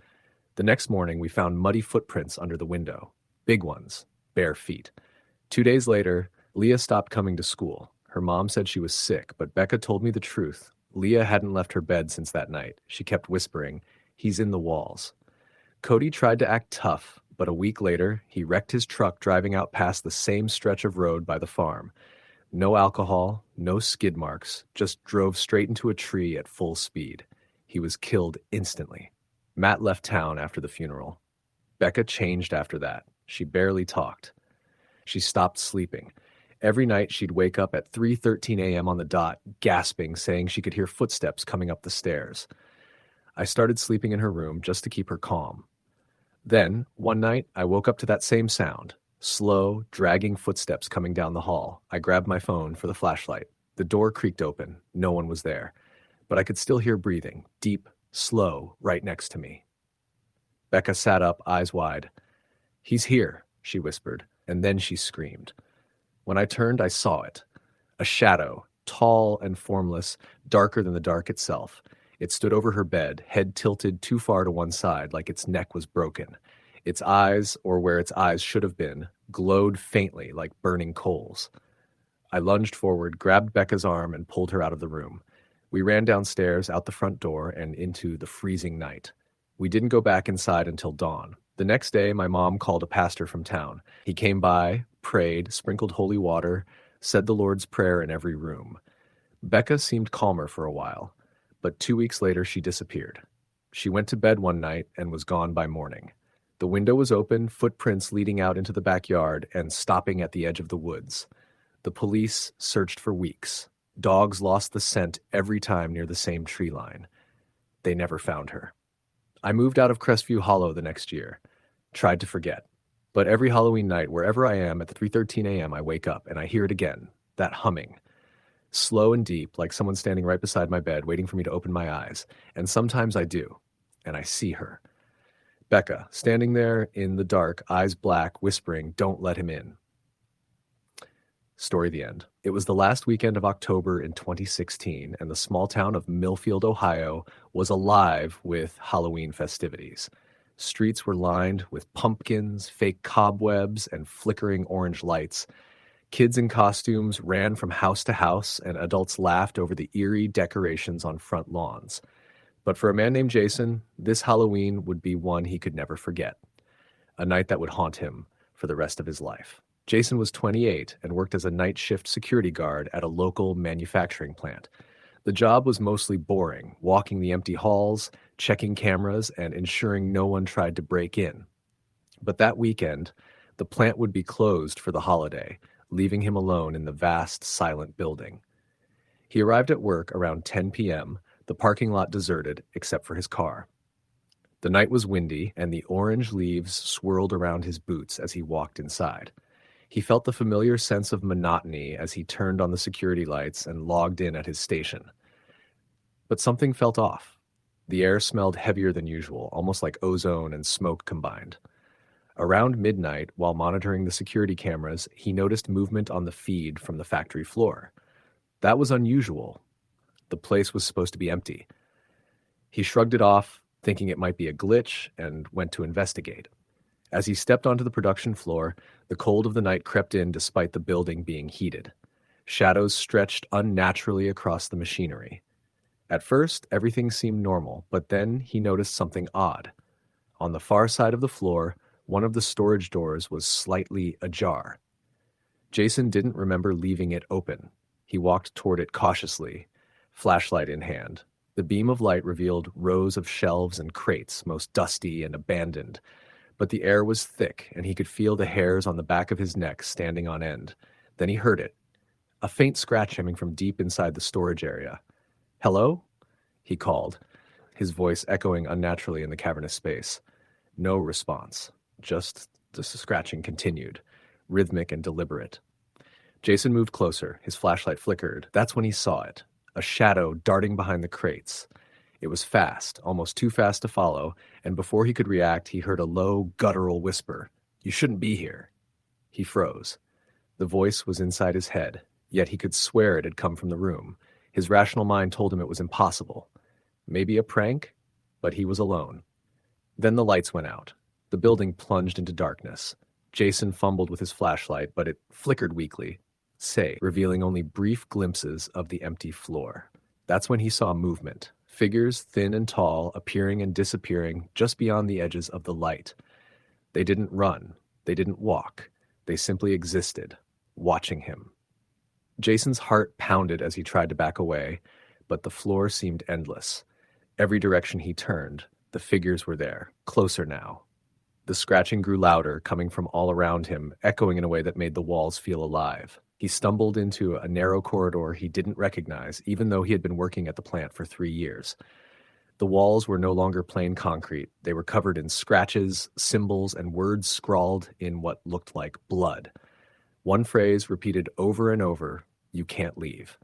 The next morning, we found muddy footprints under the window. Big ones. Bare feet. 2 days later, Leah stopped coming to school. Her mom said she was sick, but Becca told me the truth. Leah hadn't left her bed since that night. She kept whispering, "He's in the walls." Cody tried to act tough, but a week later, he wrecked his truck driving out past the same stretch of road by the farm. No alcohol, no skid marks, just drove straight into a tree at full speed. He was killed instantly. Matt left town after the funeral. Becca changed after that. She barely talked. She stopped sleeping. Every night she'd wake up at 3:13 a.m. on the dot, gasping, saying she could hear footsteps coming up the stairs. I started sleeping in her room just to keep her calm. Then, one night, I woke up to that same sound. Slow, dragging footsteps coming down the hall. I grabbed my phone for the flashlight. The door creaked open. No one was there. But I could still hear breathing, deep, slow, right next to me. Becca sat up, eyes wide. "He's here," she whispered, and then she screamed. When I turned, I saw it. A shadow, tall and formless, darker than the dark itself. It stood over her bed, head tilted too far to one side, like its neck was broken. Its eyes, or where its eyes should have been, glowed faintly like burning coals. I lunged forward, grabbed Becca's arm, and pulled her out of the room. We ran downstairs, out the front door, and into the freezing night. We didn't go back inside until dawn. The next day, my mom called a pastor from town. He came by, prayed, sprinkled holy water, said the Lord's Prayer in every room. Becca seemed calmer for a while, but 2 weeks later she disappeared. She went to bed one night and was gone by morning. The window was open, footprints leading out into the backyard and stopping at the edge of the woods. The police searched for weeks. Dogs lost the scent every time near the same tree line. They never found her. I moved out of Crestview Hollow the next year. Tried to forget. But every Halloween night, wherever I am at 3:13 a.m., I wake up and I hear it again, that humming. Slow and deep, like someone standing right beside my bed, waiting for me to open my eyes. And sometimes I do, and I see her. Becca, standing there in the dark, eyes black, whispering, "Don't let him in." Story the end. It was the last weekend of October in 2016, and the small town of Millfield, Ohio, was alive with Halloween festivities. Streets were lined with pumpkins, fake cobwebs, and flickering orange lights. Kids in costumes ran from house to house, and adults laughed over the eerie decorations on front lawns. But for a man named Jason, this Halloween would be one he could never forget. A night that would haunt him for the rest of his life. Jason was 28 and worked as a night shift security guard at a local manufacturing plant. The job was mostly boring, walking the empty halls, checking cameras, and ensuring no one tried to break in. But that weekend, the plant would be closed for the holiday, leaving him alone in the vast, silent building. He arrived at work around 10 p.m., the parking lot deserted except for his car. The night was windy, and the orange leaves swirled around his boots as he walked inside. He felt the familiar sense of monotony as he turned on the security lights and logged in at his station. But something felt off. The air smelled heavier than usual, almost like ozone and smoke combined. Around midnight, while monitoring the security cameras, he noticed movement on the feed from the factory floor. That was unusual. The place was supposed to be empty. He shrugged it off, thinking it might be a glitch, and went to investigate. As he stepped onto the production floor, the cold of the night crept in despite the building being heated. Shadows stretched unnaturally across the machinery. At first, everything seemed normal, but then he noticed something odd. On the far side of the floor, one of the storage doors was slightly ajar. Jason didn't remember leaving it open. He walked toward it cautiously, flashlight in hand. The beam of light revealed rows of shelves and crates, most dusty and abandoned. But the air was thick, and he could feel the hairs on the back of his neck standing on end. Then he heard it. A faint scratch coming from deep inside the storage area. "Hello?" he called, his voice echoing unnaturally in the cavernous space. No response. Just the scratching continued, rhythmic and deliberate. Jason moved closer. His flashlight flickered. That's when he saw it. A shadow darting behind the crates. It was fast, almost too fast to follow, and before he could react, he heard a low, guttural whisper. "You shouldn't be here." He froze. The voice was inside his head, yet he could swear it had come from the room. His rational mind told him it was impossible. Maybe a prank, but he was alone. Then the lights went out. The building plunged into darkness. Jason fumbled with his flashlight, but it flickered weakly, revealing only brief glimpses of the empty floor. That's when he saw movement, figures thin and tall appearing and disappearing just beyond the edges of the light. They didn't run. They didn't walk. They simply existed, watching him. Jason's heart pounded as he tried to back away, but the floor seemed endless. Every direction he turned, the figures were there, closer now. The scratching grew louder, coming from all around him, echoing in a way that made the walls feel alive. He stumbled into a narrow corridor he didn't recognize, even though he had been working at the plant for 3 years. The walls were no longer plain concrete. They were covered in scratches, symbols, and words scrawled in what looked like blood. One phrase repeated over and over, "You can't leave."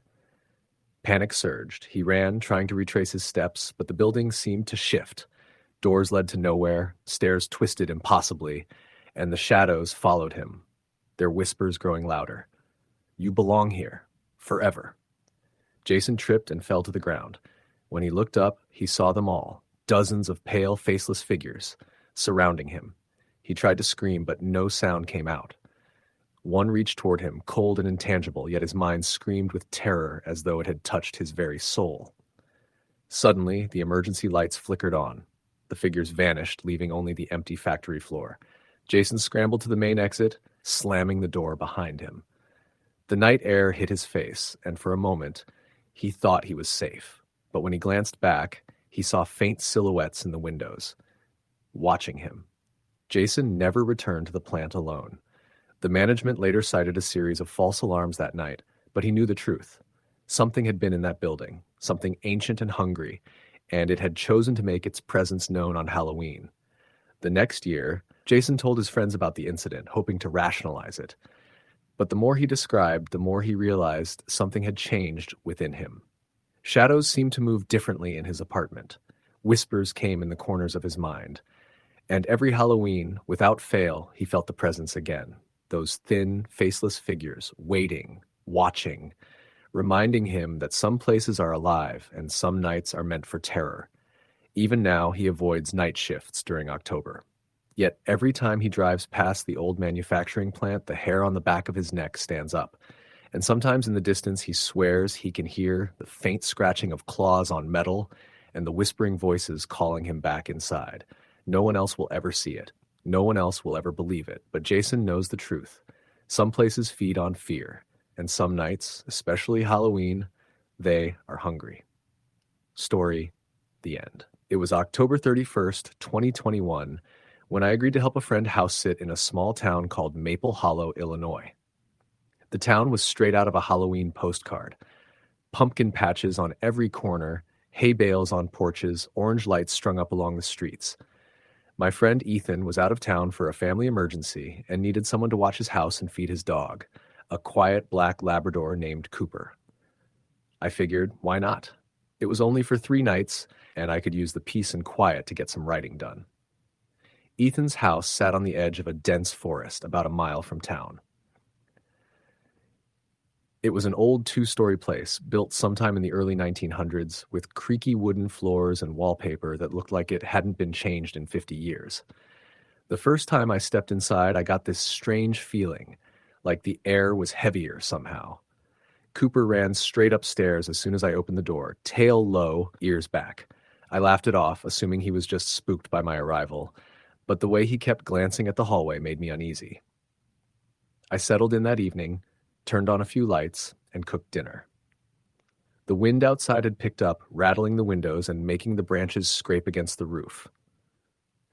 Panic surged. He ran, trying to retrace his steps, but the building seemed to shift. Doors led to nowhere, stairs twisted impossibly, and the shadows followed him, their whispers growing louder. "You belong here, forever." Jason tripped and fell to the ground. When he looked up, he saw them all, dozens of pale, faceless figures, surrounding him. He tried to scream, but no sound came out. One reached toward him, cold and intangible, yet his mind screamed with terror as though it had touched his very soul. Suddenly, the emergency lights flickered on. The figures vanished, leaving only the empty factory floor. Jason scrambled to the main exit, slamming the door behind him. The night air hit his face, and for a moment, he thought he was safe. But when he glanced back, he saw faint silhouettes in the windows, watching him. Jason never returned to the plant alone. The management later cited a series of false alarms that night, but he knew the truth. Something had been in that building, something ancient and hungry, and it had chosen to make its presence known on Halloween. The next year, Jason told his friends about the incident, hoping to rationalize it. But the more he described, the more he realized something had changed within him. Shadows seemed to move differently in his apartment. Whispers came in the corners of his mind. And every Halloween, without fail, he felt the presence again. Those thin, faceless figures, waiting, watching, reminding him that some places are alive and some nights are meant for terror. Even now, he avoids night shifts during October. Yet every time he drives past the old manufacturing plant, the hair on the back of his neck stands up. And sometimes in the distance, he swears he can hear the faint scratching of claws on metal and the whispering voices calling him back inside. No one else will ever see it. No one else will ever believe it, but Jason knows the truth. Some places feed on fear, and some nights, especially Halloween, they are hungry. Story, the end. It was October 31st, 2021, when I agreed to help a friend house sit in a small town called Maple Hollow, Illinois. The town was straight out of a Halloween postcard. Pumpkin patches on every corner, hay bales on porches, orange lights strung up along the streets. My friend Ethan was out of town for a family emergency and needed someone to watch his house and feed his dog, a quiet black Labrador named Cooper. I figured, why not? It was only for 3 nights, and I could use the peace and quiet to get some writing done. Ethan's house sat on the edge of a dense forest about a mile from town. It was an old 2-story place, built sometime in the early 1900s, with creaky wooden floors and wallpaper that looked like it hadn't been changed in 50 years. The first time I stepped inside, I got this strange feeling, like the air was heavier somehow. Cooper ran straight upstairs as soon as I opened the door, tail low, ears back. I laughed it off, assuming he was just spooked by my arrival, but the way he kept glancing at the hallway made me uneasy. I settled in that evening, turned on a few lights, and cooked dinner. The wind outside had picked up, rattling the windows and making the branches scrape against the roof.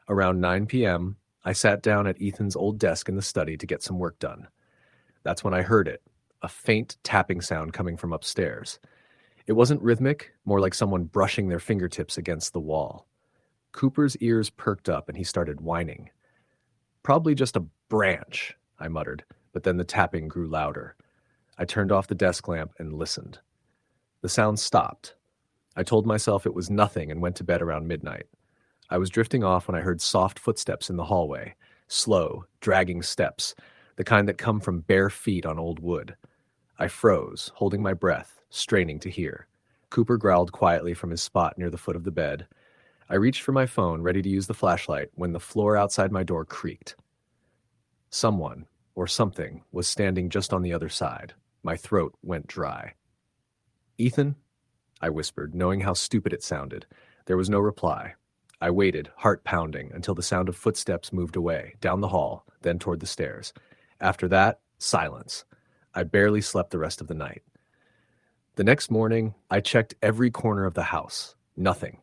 Around 9 p.m., I sat down at Ethan's old desk in the study to get some work done. That's when I heard it, a faint tapping sound coming from upstairs. It wasn't rhythmic, more like someone brushing their fingertips against the wall. Cooper's ears perked up and he started whining. "Probably just a branch," I muttered, but then the tapping grew louder. I turned off the desk lamp and listened. The sound stopped. I told myself it was nothing and went to bed around midnight. I was drifting off when I heard soft footsteps in the hallway, slow, dragging steps, the kind that come from bare feet on old wood. I froze, holding my breath, straining to hear. Cooper growled quietly from his spot near the foot of the bed. I reached for my phone, ready to use the flashlight, when the floor outside my door creaked. Someone, or something, was standing just on the other side. My throat went dry. "Ethan?" I whispered, knowing how stupid it sounded. There was no reply. I waited, heart pounding, until the sound of footsteps moved away, down the hall, then toward the stairs. After that, silence. I barely slept the rest of the night. The next morning, I checked every corner of the house. Nothing.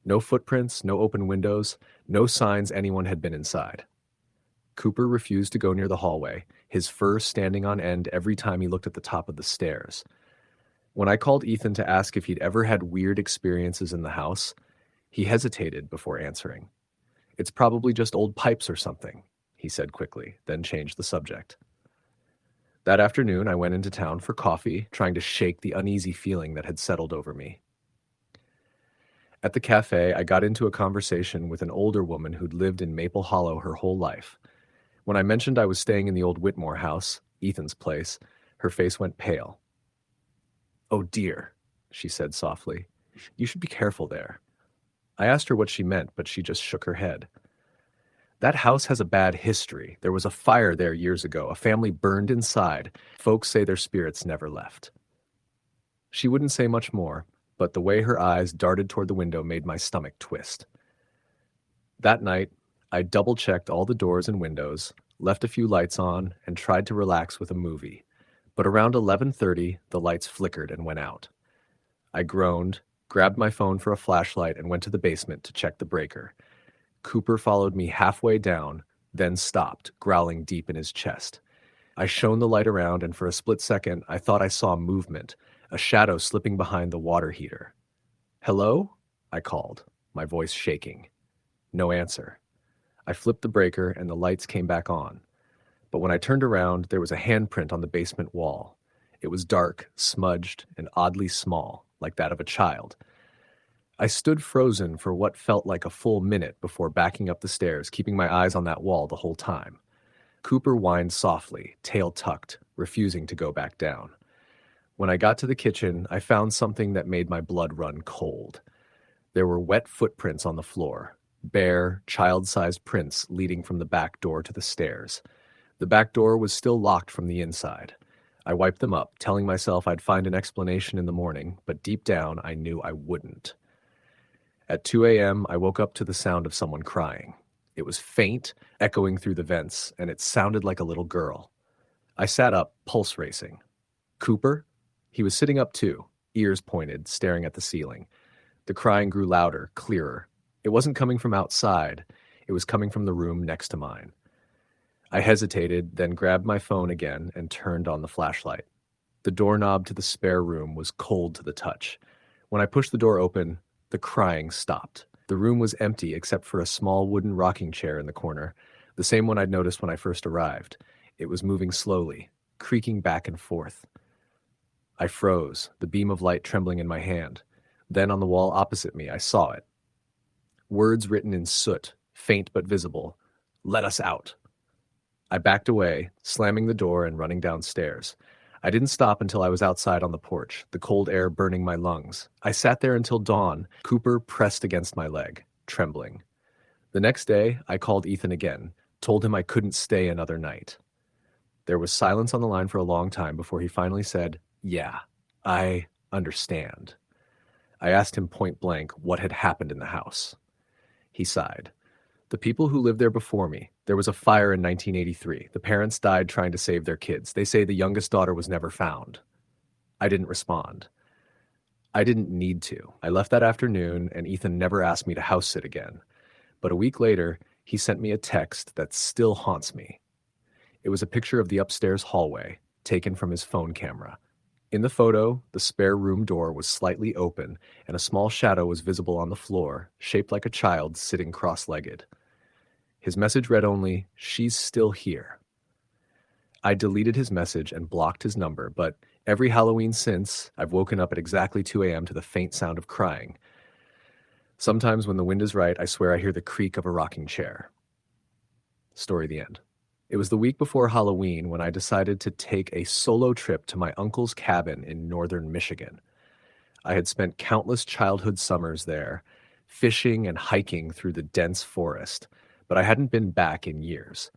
No footprints, no open windows, no signs anyone had been inside. Cooper refused to go near the hallway, his fur standing on end every time he looked at the top of the stairs. When I called Ethan to ask if he'd ever had weird experiences in the house, he hesitated before answering. "It's probably just old pipes or something," he said quickly, then changed the subject. That afternoon, I went into town for coffee, trying to shake the uneasy feeling that had settled over me. At the cafe, I got into a conversation with an older woman who'd lived in Maple Hollow her whole life. When I mentioned I was staying in the old Whitmore house, Ethan's place, her face went pale. "Oh dear," she said softly. "You should be careful there." I asked her what she meant, but she just shook her head. "That house has a bad history. There was a fire there years ago. A family burned inside. Folks say their spirits never left." She wouldn't say much more, but the way her eyes darted toward the window made my stomach twist. That night, I double-checked all the doors and windows, left a few lights on, and tried to relax with a movie. But around 11:30, the lights flickered and went out. I groaned, grabbed my phone for a flashlight, and went to the basement to check the breaker. Cooper followed me halfway down, then stopped, growling deep in his chest. I shone the light around, and for a split second, I thought I saw movement, a shadow slipping behind the water heater. "Hello?" I called, my voice shaking. No answer. I flipped the breaker, and the lights came back on. But when I turned around, there was a handprint on the basement wall. It was dark, smudged, and oddly small, like that of a child. I stood frozen for what felt like a full minute before backing up the stairs, keeping my eyes on that wall the whole time. Cooper whined softly, tail tucked, refusing to go back down. When I got to the kitchen, I found something that made my blood run cold. There were wet footprints on the floor, bare, child-sized prints leading from the back door to the stairs. The back door was still locked from the inside. I wiped them up, telling myself I'd find an explanation in the morning, but deep down I knew I wouldn't. At 2 a.m., I woke up to the sound of someone crying. It was faint, echoing through the vents, and it sounded like a little girl. I sat up, pulse racing. "Cooper?" He was sitting up too, ears pointed, staring at the ceiling. The crying grew louder, clearer. It wasn't coming from outside. It was coming from the room next to mine. I hesitated, then grabbed my phone again and turned on the flashlight. The doorknob to the spare room was cold to the touch. When I pushed the door open, the crying stopped. The room was empty except for a small wooden rocking chair in the corner, the same one I'd noticed when I first arrived. It was moving slowly, creaking back and forth. I froze, the beam of light trembling in my hand. Then on the wall opposite me, I saw it. Words written in soot, faint but visible. "Let us out." I backed away, slamming the door and running downstairs. I didn't stop until I was outside on the porch, the cold air burning my lungs. I sat there until dawn, Cooper pressed against my leg, trembling. The next day, I called Ethan again, told him I couldn't stay another night. There was silence on the line for a long time before he finally said, "Yeah, I understand." I asked him point blank what had happened in the house. He sighed. "The people who lived there before me, there was a fire in 1983. The parents died trying to save their kids. They say the youngest daughter was never found." I didn't respond. I didn't need to. I left that afternoon, and Ethan never asked me to house sit again. But a week later, he sent me a text that still haunts me. It was a picture of the upstairs hallway, taken from his phone camera. In the photo, the spare room door was slightly open, and a small shadow was visible on the floor, shaped like a child sitting cross-legged. His message read only, "She's still here." I deleted his message and blocked his number, but every Halloween since, I've woken up at exactly 2 a.m. to the faint sound of crying. Sometimes when the wind is right, I swear I hear the creak of a rocking chair. Story the end. It was the week before Halloween when I decided to take a solo trip to my uncle's cabin in northern Michigan. I had spent countless childhood summers there, fishing and hiking through the dense forest, but I hadn't been back in years.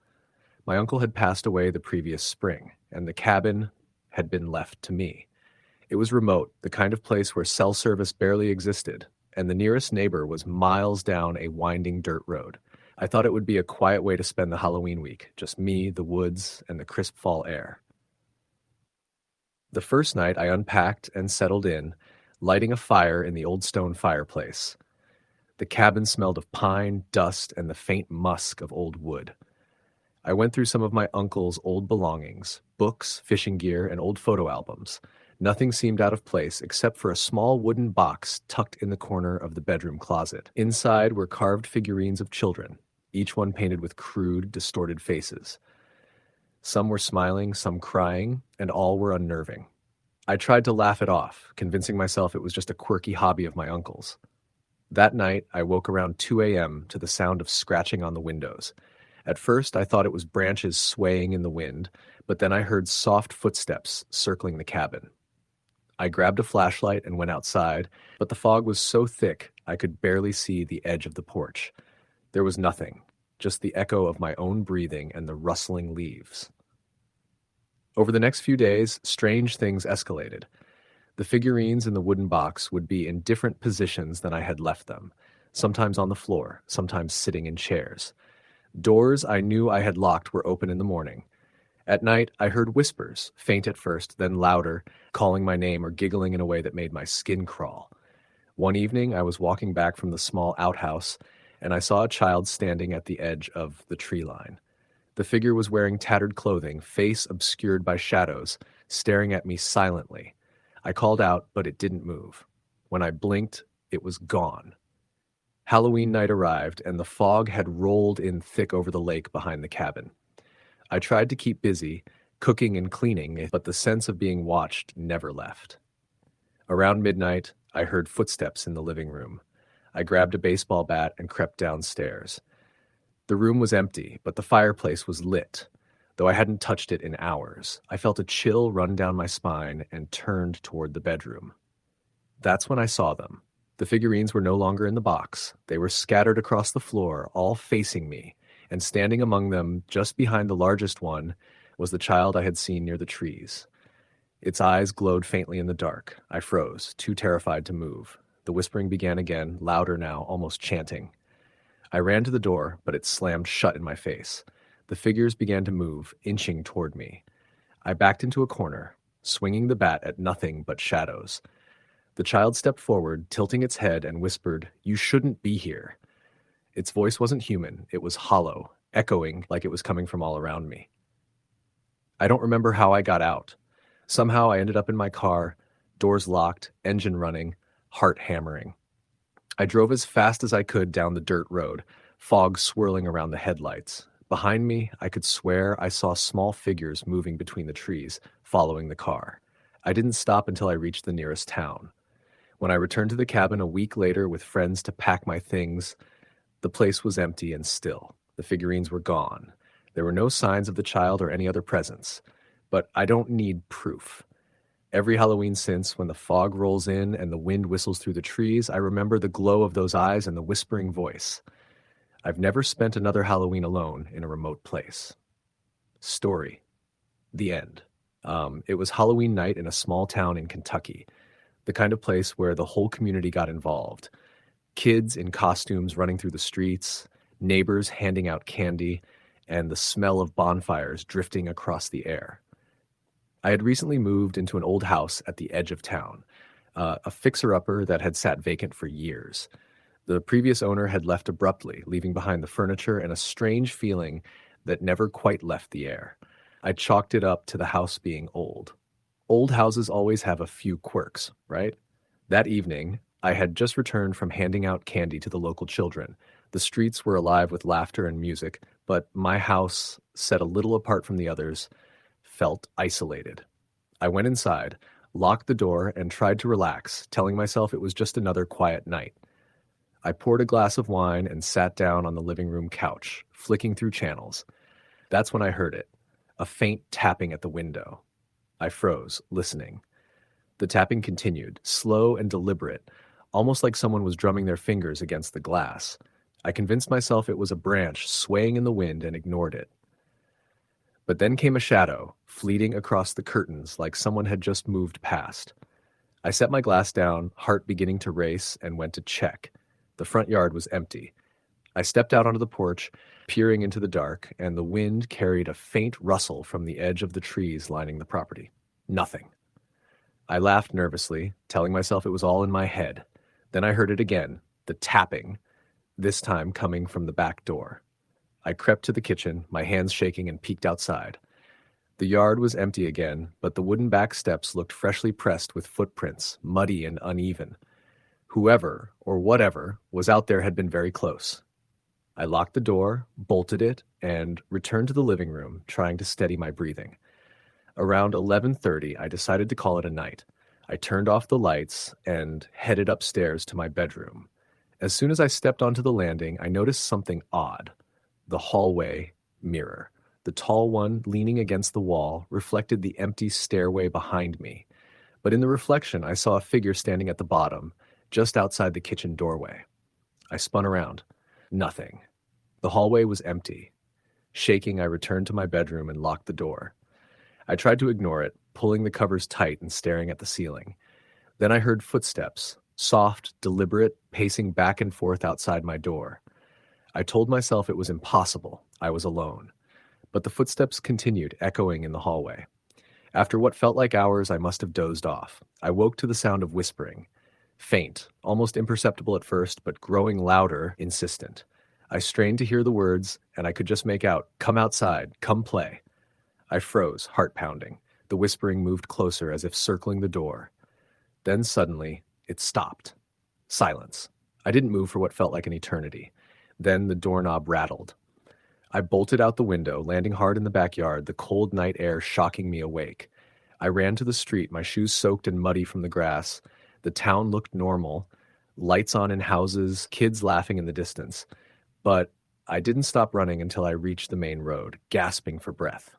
My uncle had passed away the previous spring, and the cabin had been left to me. It was remote, the kind of place where cell service barely existed, and the nearest neighbor was miles down a winding dirt road. I thought it would be a quiet way to spend the Halloween week, just me, the woods, and the crisp fall air. The first night I unpacked and settled in, lighting a fire in the old stone fireplace. The cabin smelled of pine, dust, and the faint musk of old wood. I went through some of my uncle's old belongings, books, fishing gear, and old photo albums. Nothing seemed out of place except for a small wooden box tucked in the corner of the bedroom closet. Inside were carved figurines of children, each one painted with crude, distorted faces. Some were smiling, some crying, and all were unnerving. I tried to laugh it off, convincing myself it was just a quirky hobby of my uncle's. That night, I woke around 2 a.m. to the sound of scratching on the windows. At first, I thought it was branches swaying in the wind, but then I heard soft footsteps circling the cabin. I grabbed a flashlight and went outside, but the fog was so thick I could barely see the edge of the porch. There was nothing, just the echo of my own breathing and the rustling leaves. Over the next few days, strange things escalated. The figurines in the wooden box would be in different positions than I had left them, sometimes on the floor, sometimes sitting in chairs. Doors I knew I had locked were open in the morning. At night, I heard whispers, faint at first, then louder, calling my name or giggling in a way that made my skin crawl. One evening, I was walking back from the small outhouse, and I saw a child standing at the edge of the tree line. The figure was wearing tattered clothing, face obscured by shadows, staring at me silently. I called out, but it didn't move. When I blinked, it was gone. Halloween night arrived, and the fog had rolled in thick over the lake behind the cabin. I tried to keep busy, cooking and cleaning, but the sense of being watched never left. Around midnight, I heard footsteps in the living room. I grabbed a baseball bat and crept downstairs. The room was empty, but the fireplace was lit. Though I hadn't touched it in hours, I felt a chill run down my spine and turned toward the bedroom. That's when I saw them. The figurines were no longer in the box. They were scattered across the floor, all facing me, and standing among them, just behind the largest one, was the child I had seen near the trees. Its eyes glowed faintly in the dark. I froze, too terrified to move. The whispering began again, louder now, almost chanting. I ran to the door, but it slammed shut in my face. The figures began to move, inching toward me. I backed into a corner, swinging the bat at nothing but shadows. The child stepped forward, tilting its head, and whispered, "You shouldn't be here." Its voice wasn't human, it was hollow, echoing like it was coming from all around me. I don't remember how I got out. Somehow I ended up in my car, doors locked, engine running, heart hammering. I drove as fast as I could down the dirt road, fog swirling around the headlights. Behind me, I could swear I saw small figures moving between the trees, following the car. I didn't stop until I reached the nearest town. When I returned to the cabin a week later with friends to pack my things, the place was empty and still. The figurines were gone. There were no signs of the child or any other presence. But I don't need proof. Every Halloween since, when the fog rolls in and the wind whistles through the trees, I remember the glow of those eyes and the whispering voice. I've never spent another Halloween alone in a remote place. Story. The end. It was Halloween night in a small town in Kentucky, the kind of place where the whole community got involved. Kids in costumes running through the streets, neighbors handing out candy, and the smell of bonfires drifting across the air. I had recently moved into an old house at the edge of town, a fixer-upper that had sat vacant for years. The previous owner had left abruptly, leaving behind the furniture and a strange feeling that never quite left the air. I chalked it up to the house being old. Old houses always have a few quirks, right? That evening, I had just returned from handing out candy to the local children. The streets were alive with laughter and music, but my house, set a little apart from the others, felt isolated. I went inside, locked the door, and tried to relax, telling myself it was just another quiet night. I poured a glass of wine and sat down on the living room couch, flicking through channels. That's when I heard it, a faint tapping at the window. I froze, listening. The tapping continued, slow and deliberate, almost like someone was drumming their fingers against the glass. I convinced myself it was a branch swaying in the wind and ignored it. But then came a shadow, fleeting across the curtains like someone had just moved past. I set my glass down, heart beginning to race, and went to check. The front yard was empty. I stepped out onto the porch, peering into the dark, and the wind carried a faint rustle from the edge of the trees lining the property. Nothing. I laughed nervously, telling myself it was all in my head. Then I heard it again, the tapping, this time coming from the back door. I crept to the kitchen, my hands shaking, and peeked outside. The yard was empty again, but the wooden back steps looked freshly pressed with footprints, muddy and uneven. Whoever, or whatever, was out there had been very close. I locked the door, bolted it, and returned to the living room, trying to steady my breathing. Around 11:30, I decided to call it a night. I turned off the lights and headed upstairs to my bedroom. As soon as I stepped onto the landing, I noticed something odd. The hallway mirror. The tall one, leaning against the wall, reflected the empty stairway behind me. But in the reflection, I saw a figure standing at the bottom, just outside the kitchen doorway. I spun around. Nothing. The hallway was empty. Shaking, I returned to my bedroom and locked the door. I tried to ignore it, pulling the covers tight and staring at the ceiling. Then I heard footsteps, soft, deliberate, pacing back and forth outside my door. I told myself it was impossible. I was alone. But the footsteps continued, echoing in the hallway. After what felt like hours, I must have dozed off. I woke to the sound of whispering. Faint, almost imperceptible at first, but growing louder, insistent. I strained to hear the words, and I could just make out, "Come outside, come play." I froze, heart pounding. The whispering moved closer, as if circling the door. Then suddenly, it stopped. Silence. I didn't move for what felt like an eternity. Then the doorknob rattled. I bolted out the window, landing hard in the backyard, the cold night air shocking me awake. I ran to the street, my shoes soaked and muddy from the grass. The town looked normal, lights on in houses, kids laughing in the distance. But I didn't stop running until I reached the main road, gasping for breath.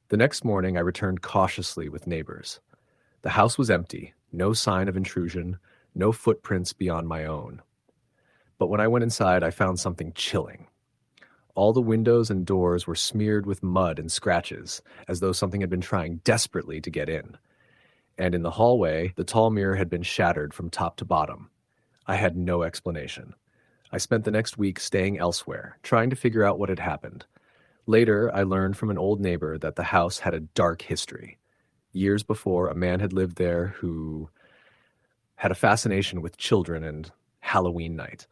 The next morning, I returned cautiously with neighbors. The house was empty, no sign of intrusion, no footprints beyond my own. But when I went inside, I found something chilling. All the windows and doors were smeared with mud and scratches, as though something had been trying desperately to get in. And in the hallway, the tall mirror had been shattered from top to bottom. I had no explanation. I spent the next week staying elsewhere, trying to figure out what had happened. Later, I learned from an old neighbor that the house had a dark history. Years before, a man had lived there who had a fascination with children and Halloween night.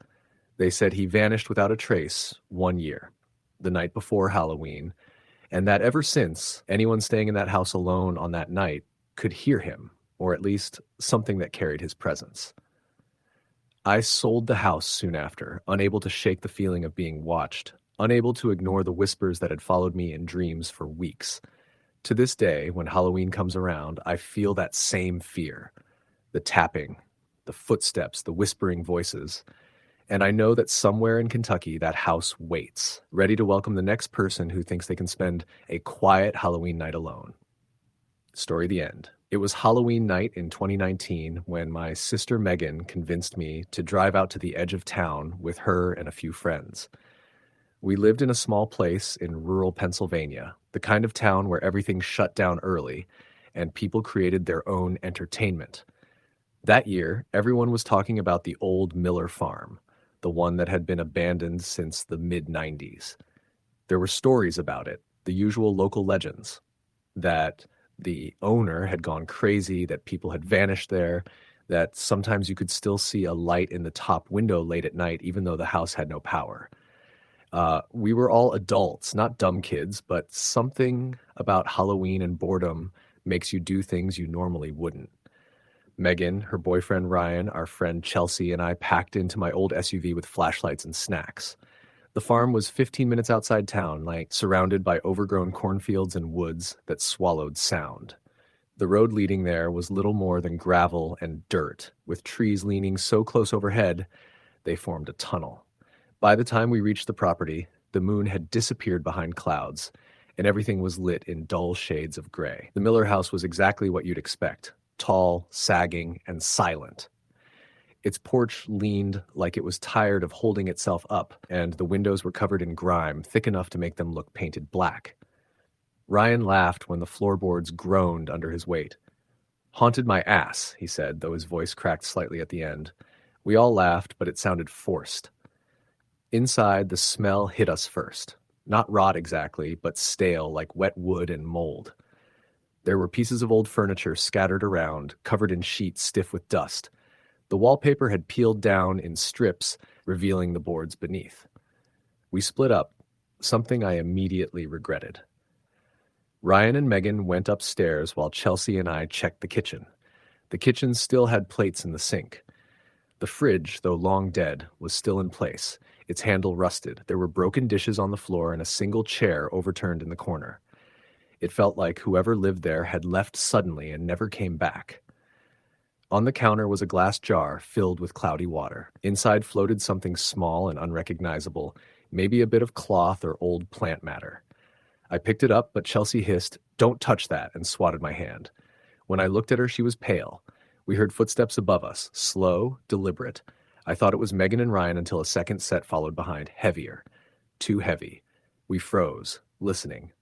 They said he vanished without a trace one year, the night before Halloween, and that ever since, anyone staying in that house alone on that night could hear him, or at least something that carried his presence. I sold the house soon after, unable to shake the feeling of being watched, unable to ignore the whispers that had followed me in dreams for weeks. To this day, when Halloween comes around, I feel that same fear. The tapping, the footsteps, the whispering voices. And I know that somewhere in Kentucky, that house waits, ready to welcome the next person who thinks they can spend a quiet Halloween night alone. Story the end. It was Halloween night in 2019 when my sister Megan convinced me to drive out to the edge of town with her and a few friends. We lived in a small place in rural Pennsylvania, the kind of town where everything shut down early and people created their own entertainment. That year, everyone was talking about the old Miller farm, the one that had been abandoned since the mid-90s. There were stories about it, the usual local legends, that the owner had gone crazy, that people had vanished there, that sometimes you could still see a light in the top window late at night, even though the house had no power. We were all adults, not dumb kids, but something about Halloween and boredom makes you do things you normally wouldn't. Megan, her boyfriend Ryan, our friend Chelsea, and I packed into my old SUV with flashlights and snacks. The farm was 15 minutes outside town, surrounded by overgrown cornfields and woods that swallowed sound. The road leading there was little more than gravel and dirt, with trees leaning so close overhead they formed a tunnel. By the time we reached the property, The moon had disappeared behind clouds, and everything was lit in dull shades of gray. The Miller house was exactly what you'd expect: tall, sagging, and silent. Its porch leaned like it was tired of holding itself up, and the windows were covered in grime, thick enough to make them look painted black. Ryan laughed when the floorboards groaned under his weight. "Haunted my ass," he said, though his voice cracked slightly at the end. We all laughed, but it sounded forced. Inside, the smell hit us first. Not rot exactly, but stale, like wet wood and mold. There were pieces of old furniture scattered around, covered in sheets stiff with dust. The wallpaper had peeled down in strips, revealing the boards beneath. We split up, something I immediately regretted. Ryan and Megan went upstairs while Chelsea and I checked the kitchen. The kitchen still had plates in the sink. The fridge, though long dead, was still in place, its handle rusted. There were broken dishes on the floor and a single chair overturned in the corner. It felt like whoever lived there had left suddenly and never came back. On the counter was a glass jar filled with cloudy water. Inside floated something small and unrecognizable, maybe a bit of cloth or old plant matter. I picked it up, but Chelsea hissed, "Don't touch that," and swatted my hand. When I looked at her, she was pale. We heard footsteps above us, slow, deliberate. I thought it was Megan and Ryan until a second set followed behind, heavier. Too heavy. We froze, listening.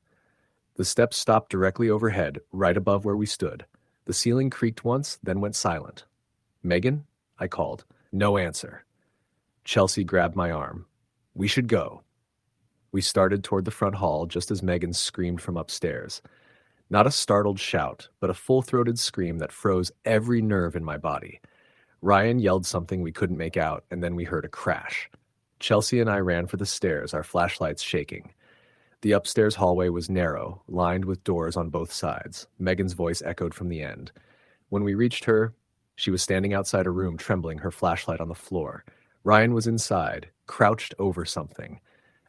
The steps stopped directly overhead, right above where we stood. The ceiling creaked once, then went silent. "Megan?" I called. No answer. Chelsea grabbed my arm. "We should go." We started toward the front hall just as Megan screamed from upstairs. Not a startled shout, but a full-throated scream that froze every nerve in my body. Ryan yelled something we couldn't make out, and then we heard a crash. Chelsea and I ran for the stairs, our flashlights shaking. The upstairs hallway was narrow, lined with doors on both sides. Megan's voice echoed from the end. When we reached her, she was standing outside a room, trembling, her flashlight on the floor. Ryan was inside, crouched over something.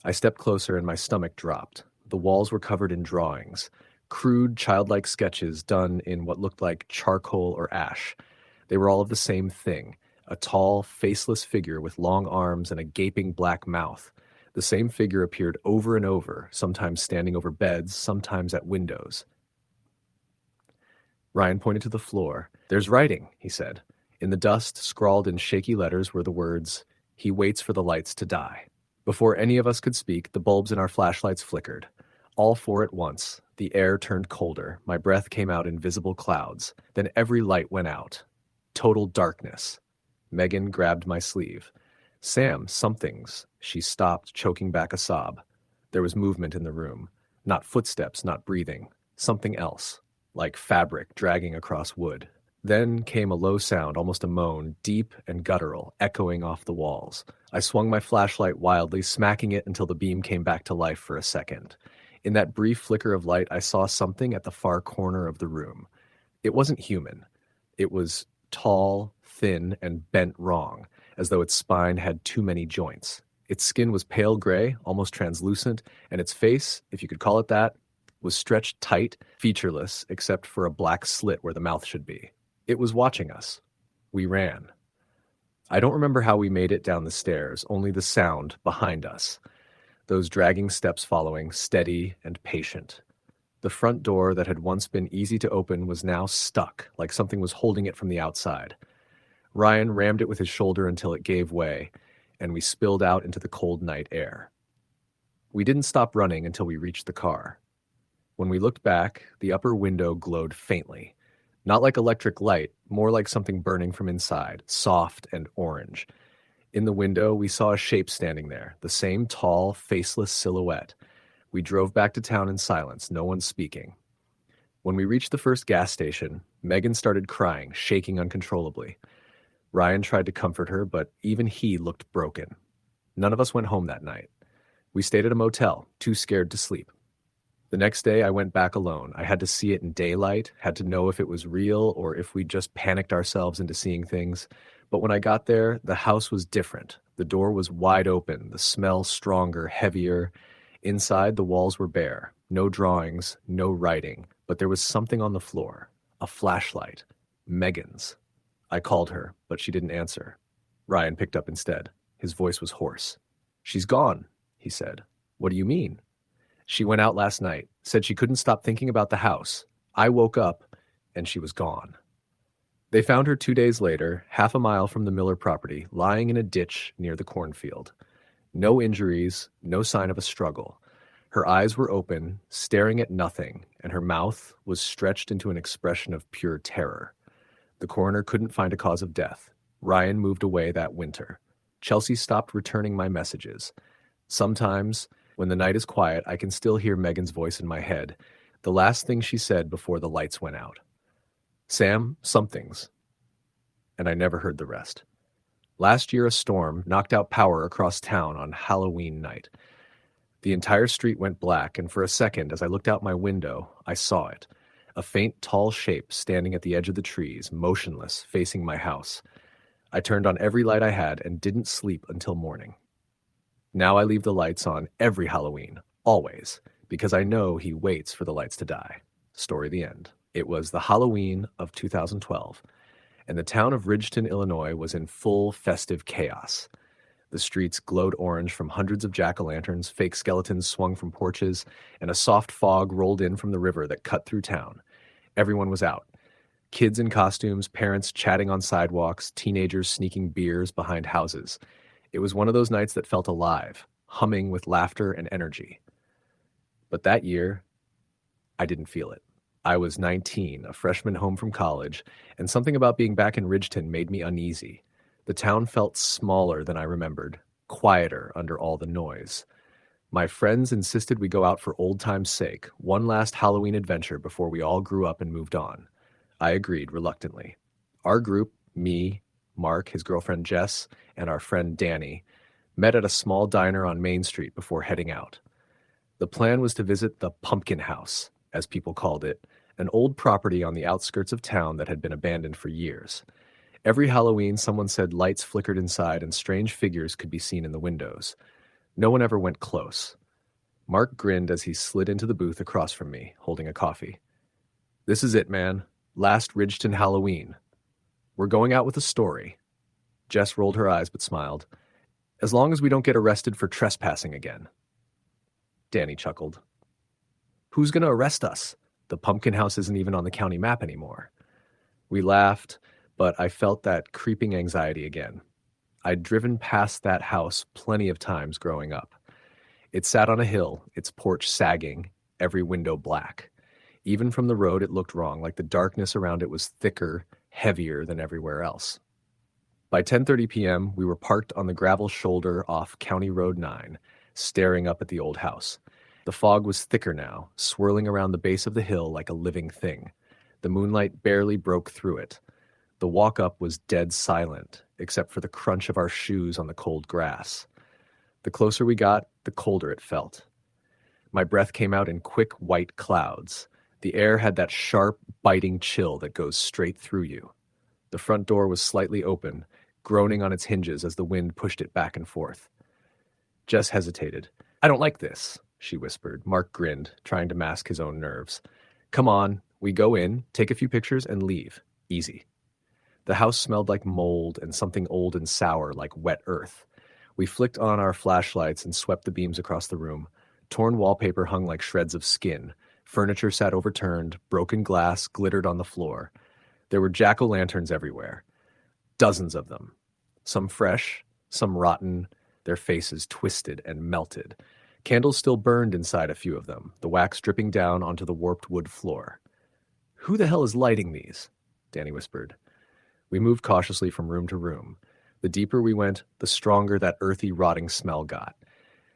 I stepped closer and my stomach dropped. The walls were covered in drawings, crude, childlike sketches done in what looked like charcoal or ash. They were all of the same thing, a tall, faceless figure with long arms and a gaping black mouth. The same figure appeared over and over, sometimes standing over beds, sometimes at windows. Ryan pointed to the floor. "There's writing," he said. In the dust, scrawled in shaky letters, were the words, "He waits for the lights to die." Before any of us could speak, the bulbs in our flashlights flickered. All four at once. The air turned colder. My breath came out in visible clouds. Then every light went out. Total darkness. Megan grabbed my sleeve. "Sam, something's." She stopped, choking back a sob. There was movement in the room. Not footsteps, not breathing. Something else, like fabric dragging across wood. Then came a low sound, almost a moan, deep and guttural, echoing off the walls. I swung my flashlight wildly, smacking it until the beam came back to life for a second. In that brief flicker of light, I saw something at the far corner of the room. It wasn't human. It was tall, thin, and bent wrong, as though its spine had too many joints. Its skin was pale gray, almost translucent, and its face, if you could call it that, was stretched tight, featureless, except for a black slit where the mouth should be. It was watching us. We ran. I don't remember how we made it down the stairs, only the sound behind us. Those dragging steps following, steady and patient. The front door that had once been easy to open was now stuck, like something was holding it from the outside. Ryan rammed it with his shoulder until it gave way, and we spilled out into the cold night air. We didn't stop running until we reached the car. When we looked back, the upper window glowed faintly. Not like electric light, more like something burning from inside, soft and orange. In the window, we saw a shape standing there, the same tall, faceless silhouette. We drove back to town in silence, no one speaking. When we reached the first gas station, Megan started crying, shaking uncontrollably. Ryan tried to comfort her, but even he looked broken. None of us went home that night. We stayed at a motel, too scared to sleep. The next day, I went back alone. I had to see it in daylight, had to know if it was real or if we just panicked ourselves into seeing things. But when I got there, the house was different. The door was wide open, the smell stronger, heavier. Inside, the walls were bare. No drawings, no writing. But there was something on the floor. A flashlight. Megan's. I called her, but she didn't answer. Ryan picked up instead. His voice was hoarse. "She's gone," he said. What do you mean? She went out last night, said she couldn't stop thinking about the house. I woke up, and she was gone. They found her 2 days later, half a mile from the Miller property, lying in a ditch near the cornfield. No injuries, no sign of a struggle. Her eyes were open, staring at nothing, and her mouth was stretched into an expression of pure terror. The coroner couldn't find a cause of death. Ryan moved away that winter. Chelsea stopped returning my messages. Sometimes, when the night is quiet, I can still hear Megan's voice in my head, the last thing she said before the lights went out. Sam, something's. And I never heard the rest. Last year, a storm knocked out power across town on Halloween night. The entire street went black, and for a second, as I looked out my window, I saw it. A faint, tall shape standing at the edge of the trees, motionless, facing my house. I turned on every light I had and didn't sleep until morning. Now I leave the lights on every Halloween, always, because I know he waits for the lights to die. Story the end. It was the Halloween of 2012, and the town of Ridgeton, Illinois was in full festive chaos. The streets glowed orange from hundreds of jack-o'-lanterns, fake skeletons swung from porches, and a soft fog rolled in from the river that cut through town. Everyone was out. Kids in costumes, parents chatting on sidewalks, teenagers sneaking beers behind houses. It was one of those nights that felt alive, humming with laughter and energy. But that year, I didn't feel it. I was 19, a freshman home from college, and something about being back in Ridgeton made me uneasy. The town felt smaller than I remembered, quieter under all the noise. My friends insisted we go out for old time's sake, one last Halloween adventure before we all grew up and moved on. I agreed reluctantly. Our group, me, Mark, his girlfriend Jess, and our friend Danny, met at a small diner on Main Street before heading out. The plan was to visit the Pumpkin House, as people called it, an old property on the outskirts of town that had been abandoned for years. Every Halloween, someone said lights flickered inside and strange figures could be seen in the windows. No one ever went close. Mark grinned as he slid into the booth across from me, holding a coffee. "This is it, man. Last Ridgeton Halloween. We're going out with a story." Jess rolled her eyes but smiled. "As long as we don't get arrested for trespassing again." Danny chuckled. "Who's going to arrest us? The Pumpkin House isn't even on the county map anymore." We laughed, but I felt that creeping anxiety again. I'd driven past that house plenty of times growing up. It sat on a hill, its porch sagging, every window black. Even from the road, it looked wrong, like the darkness around it was thicker, heavier than everywhere else. By 10:30 p.m., we were parked on the gravel shoulder off County Road 9, staring up at the old house. The fog was thicker now, swirling around the base of the hill like a living thing. The moonlight barely broke through it. The walk-up was dead silent, except for the crunch of our shoes on the cold grass. The closer we got, the colder it felt. My breath came out in quick white clouds. The air had that sharp, biting chill that goes straight through you. The front door was slightly open, groaning on its hinges as the wind pushed it back and forth. Jess hesitated. "I don't like this," she whispered. Mark grinned, trying to mask his own nerves. "Come on, we go in, take a few pictures, and leave. Easy." The house smelled like mold and something old and sour like wet earth. We flicked on our flashlights and swept the beams across the room. Torn wallpaper hung like shreds of skin. Furniture sat overturned, broken glass glittered on the floor. There were jack-o'-lanterns everywhere. Dozens of them. Some fresh, some rotten, their faces twisted and melted. Candles still burned inside a few of them, the wax dripping down onto the warped wood floor. "Who the hell is lighting these?" Danny whispered. We moved cautiously from room to room. The deeper we went, the stronger that earthy, rotting smell got.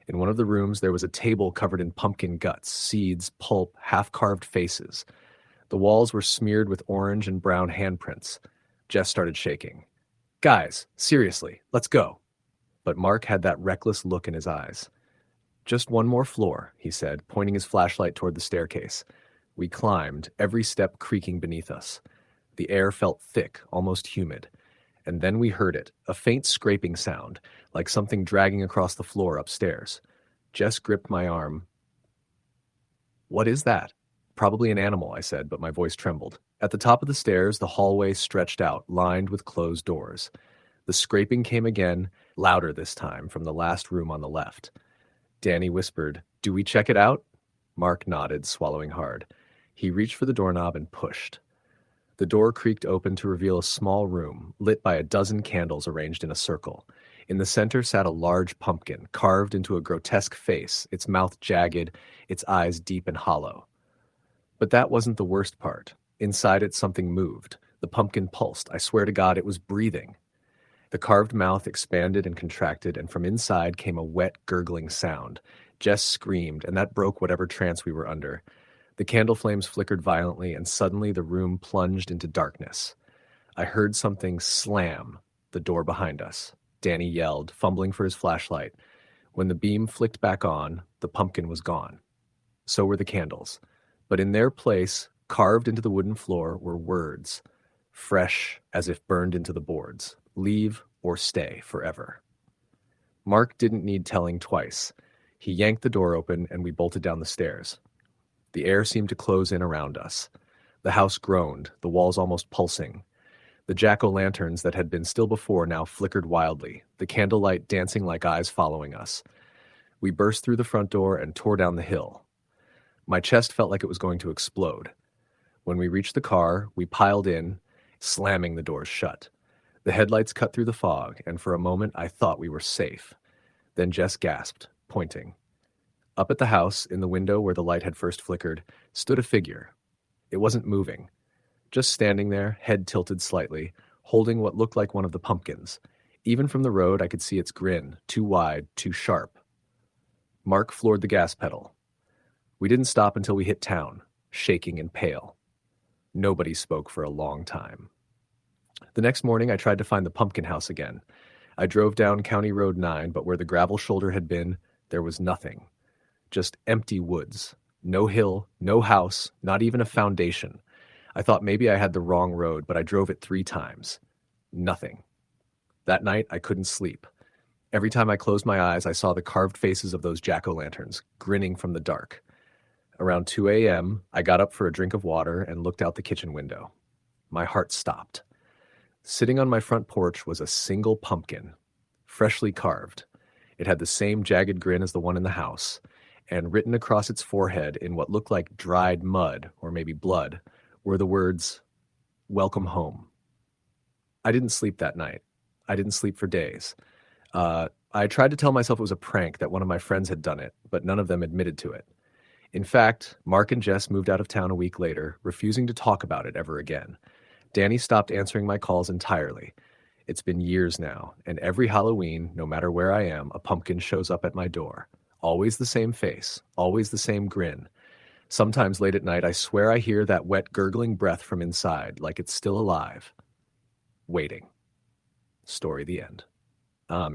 In one of the rooms, there was a table covered in pumpkin guts, seeds, pulp, half-carved faces. The walls were smeared with orange and brown handprints. Jess started shaking. "Guys, seriously, let's go." But Mark had that reckless look in his eyes. "Just one more floor," he said, pointing his flashlight toward the staircase. We climbed, every step creaking beneath us. The air felt thick, almost humid. And then we heard it, a faint scraping sound, like something dragging across the floor upstairs. Jess gripped my arm. "What is that?" "Probably an animal," I said, but my voice trembled. At the top of the stairs, the hallway stretched out, lined with closed doors. The scraping came again, louder this time, from the last room on the left. Danny whispered, "Do we check it out?" Mark nodded, swallowing hard. He reached for the doorknob and pushed. The door creaked open to reveal a small room, lit by a dozen candles arranged in a circle. In the center sat a large pumpkin, carved into a grotesque face, its mouth jagged, its eyes deep and hollow. But that wasn't the worst part. Inside it, something moved. The pumpkin pulsed. I swear to God, it was breathing. The carved mouth expanded and contracted, and from inside came a wet, gurgling sound. Jess screamed, and that broke whatever trance we were under. The candle flames flickered violently, and suddenly the room plunged into darkness. I heard something slam the door behind us. Danny yelled, fumbling for his flashlight. When the beam flicked back on, the pumpkin was gone. So were the candles. But in their place, carved into the wooden floor, were words, fresh as if burned into the boards. Leave or stay forever. Mark didn't need telling twice. He yanked the door open, and we bolted down the stairs. The air seemed to close in around us. The house groaned, the walls almost pulsing. The jack-o'-lanterns that had been still before now flickered wildly, the candlelight dancing like eyes following us. We burst through the front door and tore down the hill. My chest felt like it was going to explode. When we reached the car, we piled in, slamming the doors shut. The headlights cut through the fog, and for a moment I thought we were safe. Then Jess gasped, pointing. Up at the house, in the window where the light had first flickered, stood a figure. It wasn't moving, just standing there, head tilted slightly, holding what looked like one of the pumpkins. Even from the road, I could see its grin, too wide, too sharp. Mark floored the gas pedal. We didn't stop until we hit town, shaking and pale. Nobody spoke for a long time. The next morning, I tried to find the pumpkin house again. I drove down County Road 9, but where the gravel shoulder had been, there was nothing. Just empty woods. No hill, no house, not even a foundation. I thought maybe I had the wrong road, but I drove it 3 times. Nothing. That night, I couldn't sleep. Every time I closed my eyes, I saw the carved faces of those jack-o'-lanterns, grinning from the dark. Around 2 a.m., I got up for a drink of water and looked out the kitchen window. My heart stopped. Sitting on my front porch was a single pumpkin, freshly carved. It had the same jagged grin as the one in the house, and written across its forehead in what looked like dried mud, or maybe blood, were the words, "Welcome home." I didn't sleep that night. I didn't sleep for days. I tried to tell myself it was a prank, that one of my friends had done it, but none of them admitted to it. In fact, Mark and Jess moved out of town a week later, refusing to talk about it ever again. Danny stopped answering my calls entirely. It's been years now, and every Halloween, no matter where I am, a pumpkin shows up at my door. Always the same face, always the same grin. Sometimes late at night, I swear I hear that wet, gurgling breath from inside, like it's still alive. Waiting. Story the end.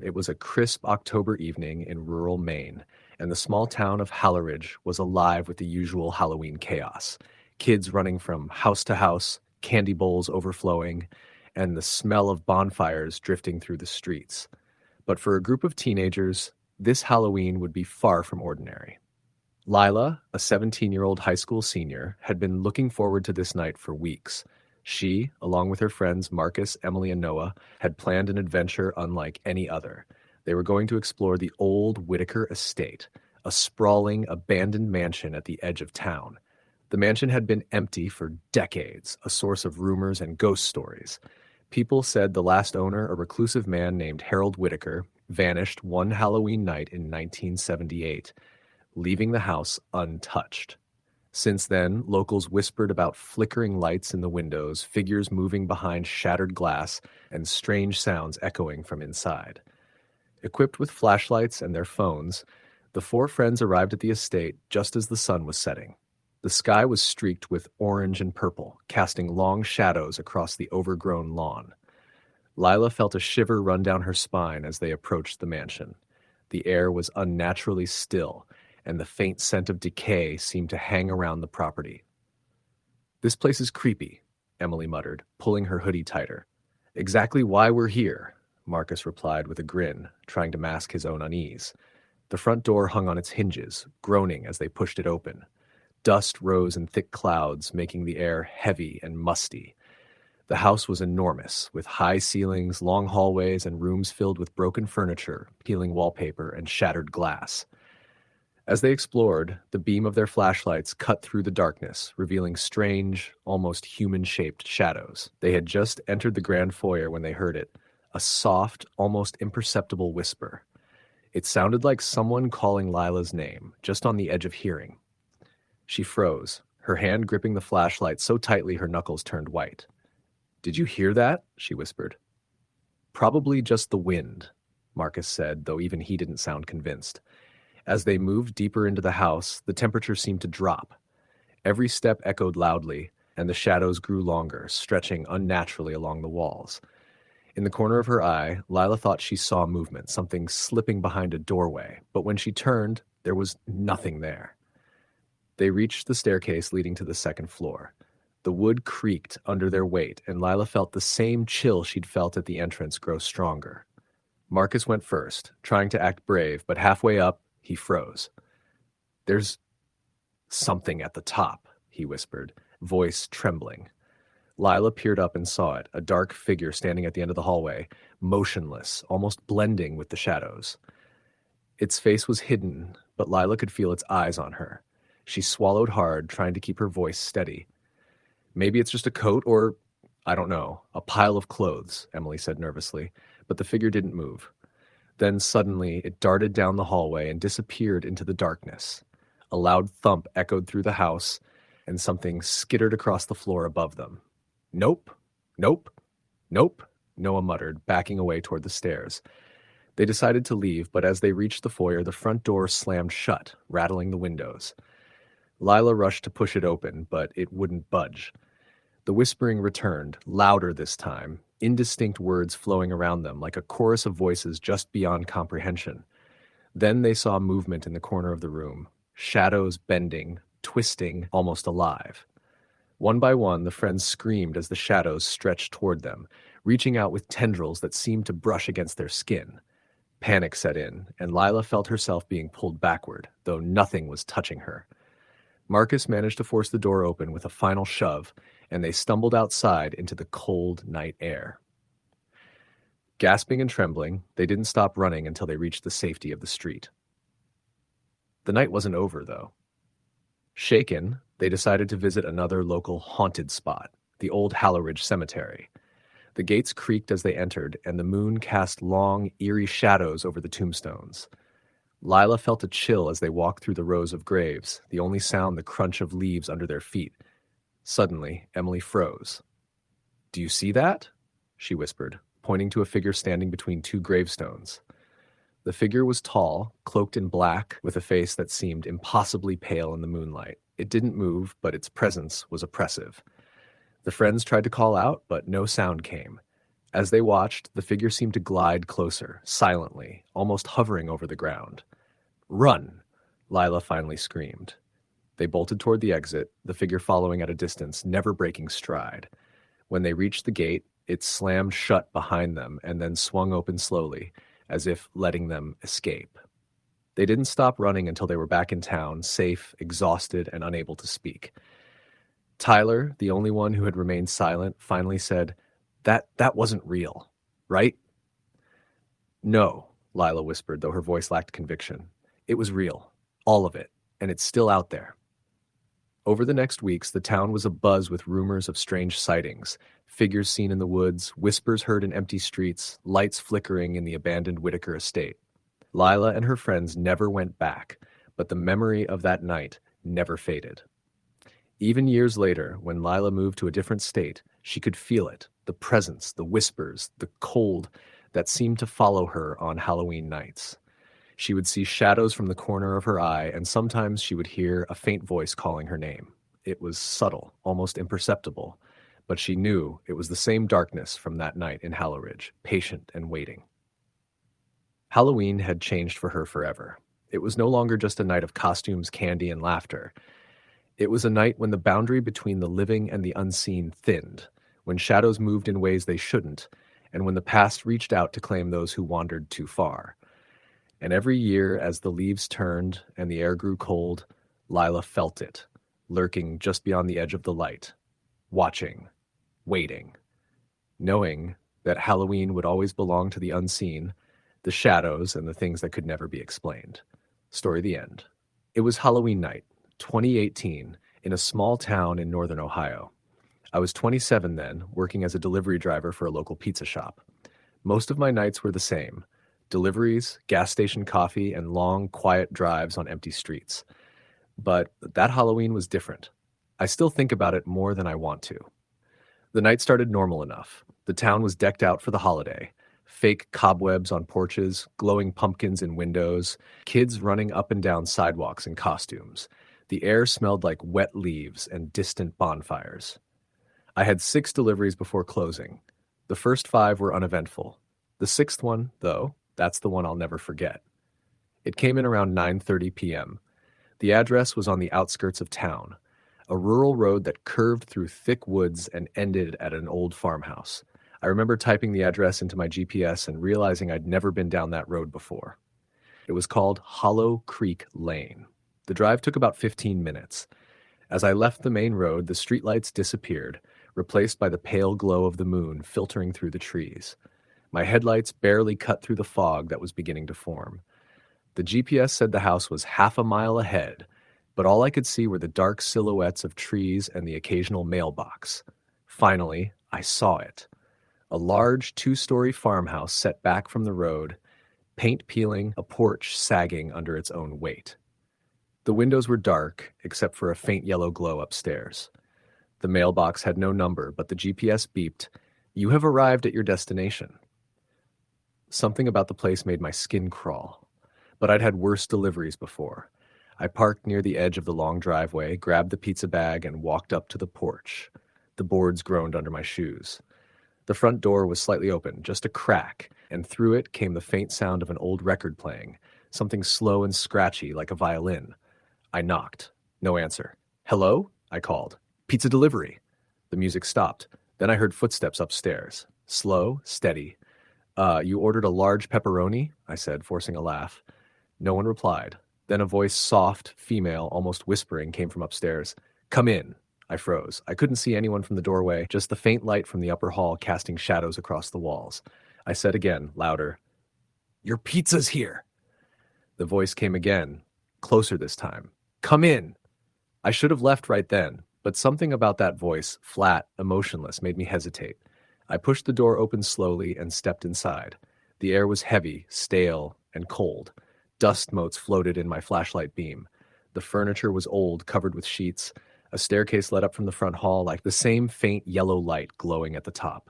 It was a crisp October evening in rural Maine, and the small town of Halleridge was alive with the usual Halloween chaos. Kids running from house to house, candy bowls overflowing, and the smell of bonfires drifting through the streets. But for a group of teenagers, this Halloween would be far from ordinary. Lila, a 17-year-old high school senior, had been looking forward to this night for weeks. She, along with her friends Marcus, Emily, and Noah, had planned an adventure unlike any other. They were going to explore the old Whitaker estate, a sprawling, abandoned mansion at the edge of town. The mansion had been empty for decades, a source of rumors and ghost stories. People said the last owner, a reclusive man named Harold Whitaker, vanished one Halloween night in 1978, leaving the house untouched. Since then, locals whispered about flickering lights in the windows, figures moving behind shattered glass, and strange sounds echoing from inside. Equipped with flashlights and their phones, the 4 friends arrived at the estate just as the sun was setting. The sky was streaked with orange and purple, casting long shadows across the overgrown lawn. Lila felt a shiver run down her spine as they approached the mansion. The air was unnaturally still, and the faint scent of decay seemed to hang around the property. "This place is creepy," Emily muttered, pulling her hoodie tighter. "Exactly why we're here," Marcus replied with a grin, trying to mask his own unease. The front door hung on its hinges, groaning as they pushed it open. Dust rose in thick clouds, making the air heavy and musty. The house was enormous, with high ceilings, long hallways, and rooms filled with broken furniture, peeling wallpaper, and shattered glass. As they explored, the beam of their flashlights cut through the darkness, revealing strange, almost human-shaped shadows. They had just entered the grand foyer when they heard it, a soft, almost imperceptible whisper. It sounded like someone calling Lila's name, just on the edge of hearing. She froze, her hand gripping the flashlight so tightly her knuckles turned white. "Did you hear that?" she whispered. "Probably just the wind," Marcus said, though even he didn't sound convinced. As they moved deeper into the house, the temperature seemed to drop. Every step echoed loudly, and the shadows grew longer, stretching unnaturally along the walls. In the corner of her eye, Lila thought she saw movement, something slipping behind a doorway, but when she turned, there was nothing there. They reached the staircase leading to the second floor. The wood creaked under their weight, and Lila felt the same chill she'd felt at the entrance grow stronger. Marcus went first, trying to act brave, but halfway up, he froze. "There's something at the top," he whispered, voice trembling. Lila peered up and saw it, a dark figure standing at the end of the hallway, motionless, almost blending with the shadows. Its face was hidden, but Lila could feel its eyes on her. She swallowed hard, trying to keep her voice steady. "Maybe it's just a coat or, I don't know, a pile of clothes," Emily said nervously, but the figure didn't move. Then suddenly it darted down the hallway and disappeared into the darkness. A loud thump echoed through the house, and something skittered across the floor above them. "Nope, nope, nope," Noah muttered, backing away toward the stairs. They decided to leave, but as they reached the foyer, the front door slammed shut, rattling the windows. Lila rushed to push it open, but it wouldn't budge. The whispering returned, louder this time, indistinct words flowing around them like a chorus of voices just beyond comprehension. Then they saw movement in the corner of the room, shadows bending, twisting, almost alive. One by one, the friends screamed as the shadows stretched toward them, reaching out with tendrils that seemed to brush against their skin. Panic set in, and Lila felt herself being pulled backward, though nothing was touching her. Marcus managed to force the door open with a final shove, and they stumbled outside into the cold night air. Gasping and trembling, they didn't stop running until they reached the safety of the street. The night wasn't over, though. Shaken, they decided to visit another local haunted spot, the old Halloridge Cemetery. The gates creaked as they entered, and the moon cast long, eerie shadows over the tombstones. Lila felt a chill as they walked through the rows of graves, the only sound the crunch of leaves under their feet. Suddenly, Emily froze. "Do you see that?" she whispered, pointing to a figure standing between two gravestones. The figure was tall, cloaked in black, with a face that seemed impossibly pale in the moonlight. It didn't move, but its presence was oppressive. The friends tried to call out, but no sound came. As they watched, the figure seemed to glide closer, silently, almost hovering over the ground. "Run!" Lila finally screamed. They bolted toward the exit, the figure following at a distance, never breaking stride. When they reached the gate, it slammed shut behind them and then swung open slowly, as if letting them escape. They didn't stop running until they were back in town, safe, exhausted, and unable to speak. Tyler, the only one who had remained silent, finally said, That wasn't real, right?" "No," Lila whispered, though her voice lacked conviction. "It was real. All of it. And it's still out there." Over the next weeks, the town was abuzz with rumors of strange sightings, figures seen in the woods, whispers heard in empty streets, lights flickering in the abandoned Whitaker estate. Lila and her friends never went back, but the memory of that night never faded. Even years later, when Lila moved to a different state, she could feel it, the presence, the whispers, the cold that seemed to follow her on Halloween nights. She would see shadows from the corner of her eye, and sometimes she would hear a faint voice calling her name. It was subtle, almost imperceptible, but she knew it was the same darkness from that night in Halloridge, patient and waiting. Halloween had changed for her forever. It was no longer just a night of costumes, candy, and laughter. It was a night when the boundary between the living and the unseen thinned, when shadows moved in ways they shouldn't, and when the past reached out to claim those who wandered too far. And every year, as the leaves turned and the air grew cold, Lila felt it, lurking just beyond the edge of the light, watching, waiting, knowing that Halloween would always belong to the unseen, the shadows, and the things that could never be explained. Story the end. It was Halloween night, 2018, in a small town in northern Ohio. I was 27 then, working as a delivery driver for a local pizza shop. Most of my nights were the same: deliveries, gas station coffee, and long, quiet drives on empty streets. But that Halloween was different. I still think about it more than I want to. The night started normal enough. The town was decked out for the holiday. Fake cobwebs on porches, glowing pumpkins in windows, kids running up and down sidewalks in costumes. The air smelled like wet leaves and distant bonfires. I had 6 deliveries before closing. The first 5 were uneventful. The sixth one, though, that's the one I'll never forget. It came in around 9:30 p.m. The address was on the outskirts of town, a rural road that curved through thick woods and ended at an old farmhouse. I remember typing the address into my GPS and realizing I'd never been down that road before. It was called Hollow Creek Lane. The drive took about 15 minutes. As I left the main road, the streetlights disappeared, replaced by the pale glow of the moon filtering through the trees. My headlights barely cut through the fog that was beginning to form. The GPS said the house was half a mile ahead, but all I could see were the dark silhouettes of trees and the occasional mailbox. Finally, I saw it. A large 2-story farmhouse set back from the road, paint peeling, a porch sagging under its own weight. The windows were dark, except for a faint yellow glow upstairs. The mailbox had no number, but the GPS beeped, "You have arrived at your destination." Something about the place made my skin crawl. But I'd had worse deliveries before. I parked near the edge of the long driveway, grabbed the pizza bag, and walked up to the porch. The boards groaned under my shoes. The front door was slightly open, just a crack, and through it came the faint sound of an old record playing, something slow and scratchy like a violin. I knocked. No answer. "Hello?" I called. "Pizza delivery." The music stopped. Then I heard footsteps upstairs. Slow, steady. You ordered a large pepperoni?" I said, forcing a laugh. No one replied. Then a voice, soft, female, almost whispering, came from upstairs. "Come in." I froze. I couldn't see anyone from the doorway, just the faint light from the upper hall casting shadows across the walls. I said again, louder, "Your pizza's here." The voice came again, closer this time. "Come in." I should have left right then, but something about that voice, flat, emotionless, made me hesitate. I pushed the door open slowly and stepped inside. The air was heavy, stale, and cold. Dust motes floated in my flashlight beam. The furniture was old, covered with sheets. A staircase led up from the front hall, like the same faint yellow light glowing at the top.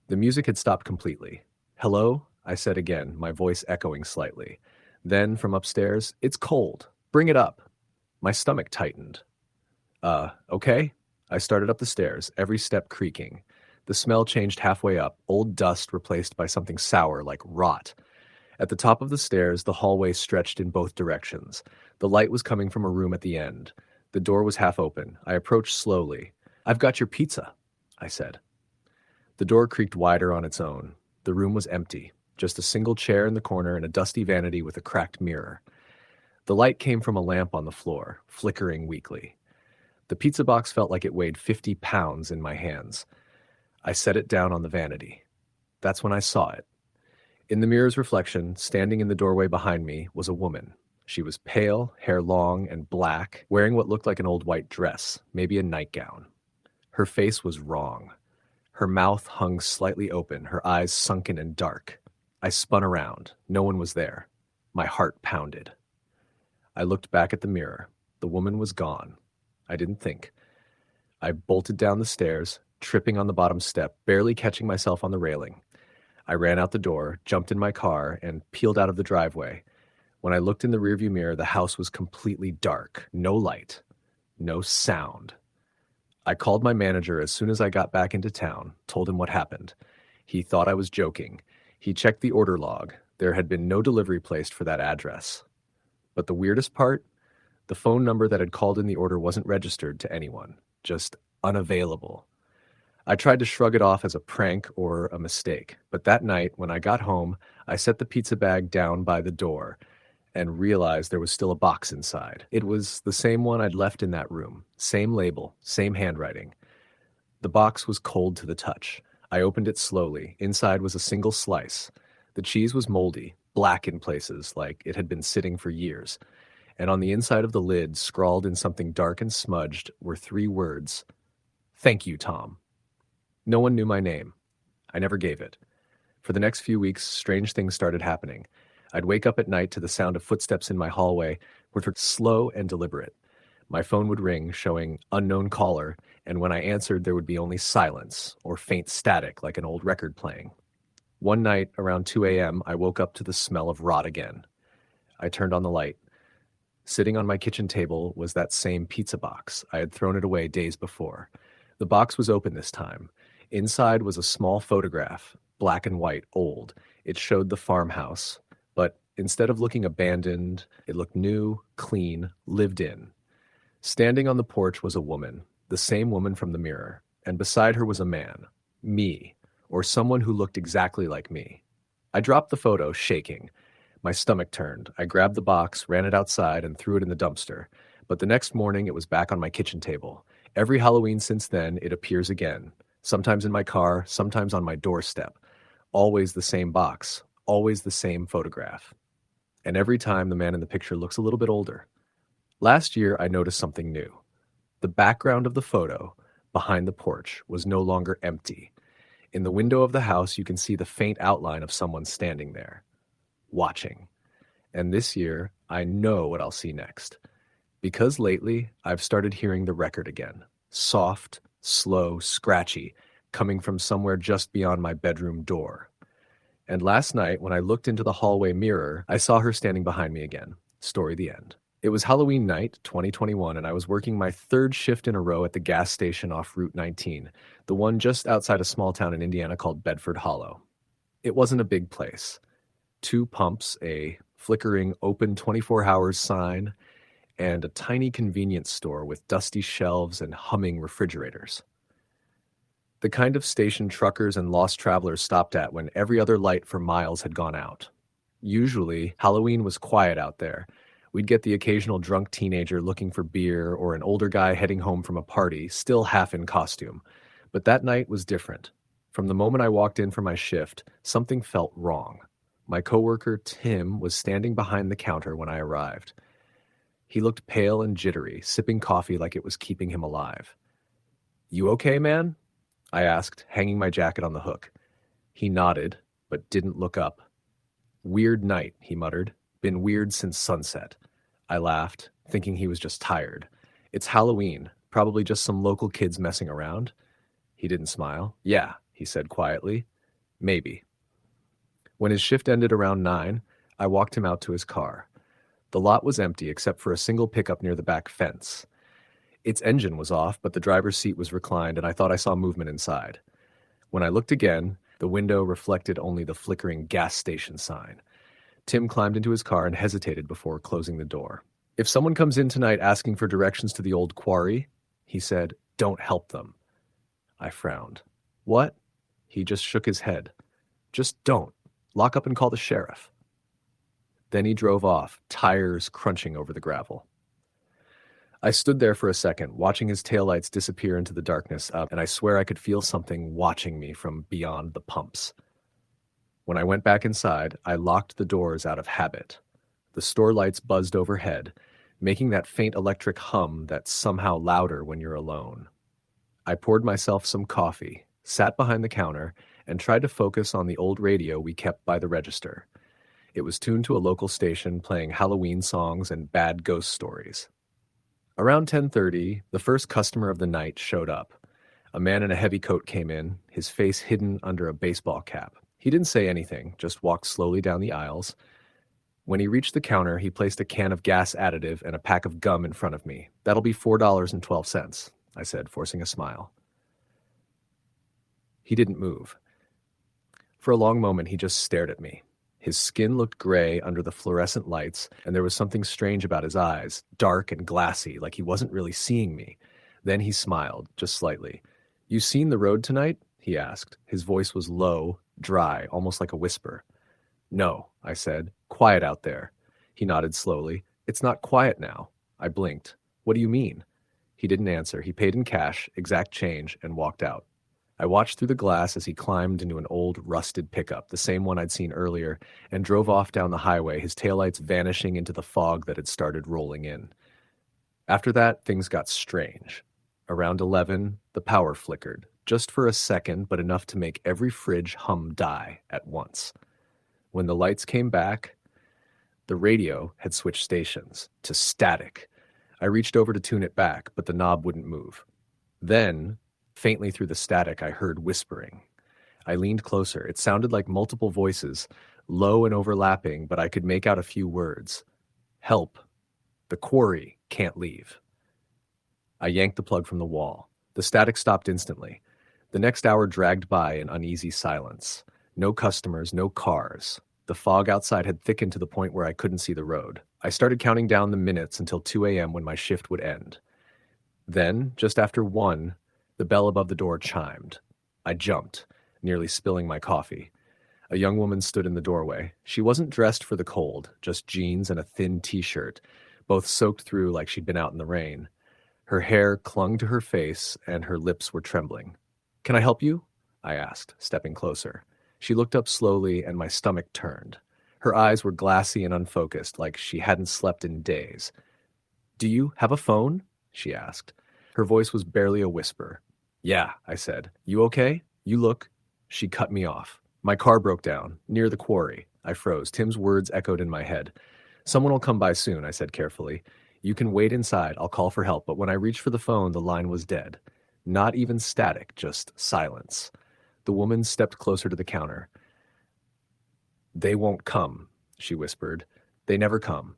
The music had stopped completely. "Hello?" I said again, my voice echoing slightly. Then, from upstairs, "It's cold. Bring it up." My stomach tightened. Okay?" I started up the stairs, every step creaking. The smell changed halfway up, old dust replaced by something sour like rot. At the top of the stairs, the hallway stretched in both directions. The light was coming from a room at the end. The door was half open. I approached slowly. "I've got your pizza," I said. The door creaked wider on its own. The room was empty, just a single chair in the corner and a dusty vanity with a cracked mirror. The light came from a lamp on the floor, flickering weakly. The pizza box felt like it weighed 50 pounds in my hands. I set it down on the vanity. That's when I saw it. In the mirror's reflection, standing in the doorway behind me, was a woman. She was pale, hair long and black, wearing what looked like an old white dress, maybe a nightgown. Her face was wrong. Her mouth hung slightly open, her eyes sunken and dark. I spun around. No one was there. My heart pounded. I looked back at the mirror. The woman was gone. I didn't think. I bolted down the stairs, tripping on the bottom step, barely catching myself on the railing. I ran out the door, jumped in my car, and peeled out of the driveway. When I looked in the rearview mirror, the house was completely dark. No light. No sound. I called my manager as soon as I got back into town, told him what happened. He thought I was joking. He checked the order log. There had been no delivery placed for that address. But the weirdest part? The phone number that had called in the order wasn't registered to anyone, just unavailable. I tried to shrug it off as a prank or a mistake, but that night, when I got home, I set the pizza bag down by the door and realized there was still a box inside. It was the same one I'd left in that room, same label, same handwriting. The box was cold to the touch. I opened it slowly. Inside was a single slice. The cheese was moldy, black in places, like it had been sitting for years. and on the inside of the lid, scrawled in something dark and smudged, were 3 words: "Thank you, Tom." No one knew my name. I never gave it. For the next few weeks, strange things started happening. I'd wake up at night to the sound of footsteps in my hallway, which were slow and deliberate. My phone would ring, showing unknown caller, and when I answered, there would be only silence or faint static like an old record playing. One night, around 2 a.m., I woke up to the smell of rot again. I turned on the light. Sitting on my kitchen table was that same pizza box. I had thrown it away days before. The box was open this time. Inside was a small photograph, black and white, old. It showed the farmhouse, but instead of looking abandoned, it looked new, clean, lived in. Standing on the porch was a woman, the same woman from the mirror, and beside her was a man, me, or someone who looked exactly like me. I dropped the photo, shaking. My stomach turned. I grabbed the box, ran it outside, and threw it in the dumpster. But the next morning, it was back on my kitchen table. Every Halloween since then, it appears again. Sometimes in my car, sometimes on my doorstep. Always the same box, always the same photograph. And every time the man in the picture looks a little bit older. Last year, I noticed something new. The background of the photo, behind the porch, was no longer empty. In the window of the house, you can see the faint outline of someone standing there, watching. And this year, I know what I'll see next. Because lately, I've started hearing the record again. Soft, slow, scratchy, coming from somewhere just beyond my bedroom door. And last night, when I looked into the hallway mirror, I saw her standing behind me again. Story the end. It was Halloween night, 2021, and I was working my 3rd shift in a row at the gas station off Route 19, the one just outside a small town in Indiana called Bedford Hollow. It wasn't a big place. 2 pumps, a flickering open 24 hours sign, and a tiny convenience store with dusty shelves and humming refrigerators. The kind of station truckers and lost travelers stopped at when every other light for miles had gone out. Usually, Halloween was quiet out there. We'd get the occasional drunk teenager looking for beer or an older guy heading home from a party, still half in costume. But that night was different. From the moment I walked in for my shift, something felt wrong. My coworker, Tim, was standing behind the counter when I arrived. He looked pale and jittery, sipping coffee like it was keeping him alive. "You okay, man?" I asked, hanging my jacket on the hook. He nodded, but didn't look up. "Weird night," he muttered. "Been weird since sunset." I laughed, thinking he was just tired. "It's Halloween, probably just some local kids messing around." He didn't smile. "Yeah," he said quietly. "Maybe." When his shift ended around 9, I walked him out to his car. The lot was empty except for a single pickup near the back fence. Its engine was off, but the driver's seat was reclined, and I thought I saw movement inside. When I looked again, the window reflected only the flickering gas station sign. Tim climbed into his car and hesitated before closing the door. "If someone comes in tonight asking for directions to the old quarry," he said, "don't help them." I frowned. "What?" He just shook his head. "Just don't. Lock up and call the sheriff." Then he drove off, tires crunching over the gravel. I stood there for a second, watching his taillights disappear into the darkness up, and I swear I could feel something watching me from beyond the pumps. When I went back inside, I locked the doors out of habit. The store lights buzzed overhead, making that faint electric hum that's somehow louder when you're alone. I poured myself some coffee, sat behind the counter, and tried to focus on the old radio we kept by the register. It was tuned to a local station playing Halloween songs and bad ghost stories. Around 10:30, the first customer of the night showed up. A man in a heavy coat came in, his face hidden under a baseball cap. He didn't say anything, just walked slowly down the aisles. When he reached the counter, he placed a can of gas additive and a pack of gum in front of me. "That'll be $4.12, I said, forcing a smile. He didn't move. For a long moment, he just stared at me. His skin looked gray under the fluorescent lights, and there was something strange about his eyes, dark and glassy, like he wasn't really seeing me. Then he smiled, just slightly. "You seen the road tonight?" he asked. His voice was low, dry, almost like a whisper. "No," I said. "Quiet out there." He nodded slowly. "It's not quiet now." I blinked. "What do you mean?" He didn't answer. He paid in cash, exact change, and walked out. I watched through the glass as he climbed into an old, rusted pickup, the same one I'd seen earlier, and drove off down the highway, his taillights vanishing into the fog that had started rolling in. After that, things got strange. Around 11, the power flickered, just for a second, but enough to make every fridge hum die at once. When the lights came back, the radio had switched stations to static. I reached over to tune it back, but the knob wouldn't move. Then, faintly through the static, I heard whispering. I leaned closer. It sounded like multiple voices, low and overlapping, but I could make out a few words. Help. The quarry can't leave. I yanked the plug from the wall. The static stopped instantly. The next hour dragged by in uneasy silence. No customers, no cars. The fog outside had thickened to the point where I couldn't see the road. I started counting down the minutes until 2 a.m. when my shift would end. Then, just after 1, the bell above the door chimed. I jumped, nearly spilling my coffee. A young woman stood in the doorway. She wasn't dressed for the cold, just jeans and a thin t-shirt, both soaked through like she'd been out in the rain. Her hair clung to her face and her lips were trembling. "Can I help you?" I asked, stepping closer. She looked up slowly and my stomach turned. Her eyes were glassy and unfocused, like she hadn't slept in days. "Do you have a phone?" she asked. Her voice was barely a whisper. "Yeah," I said. "You okay? You look—" She cut me off. "My car broke down, near the quarry." I froze. Tim's words echoed in my head. "Someone will come by soon," I said carefully. "You can wait inside. I'll call for help." But when I reached for the phone, the line was dead. Not even static, just silence. The woman stepped closer to the counter. "They won't come," she whispered. "They never come."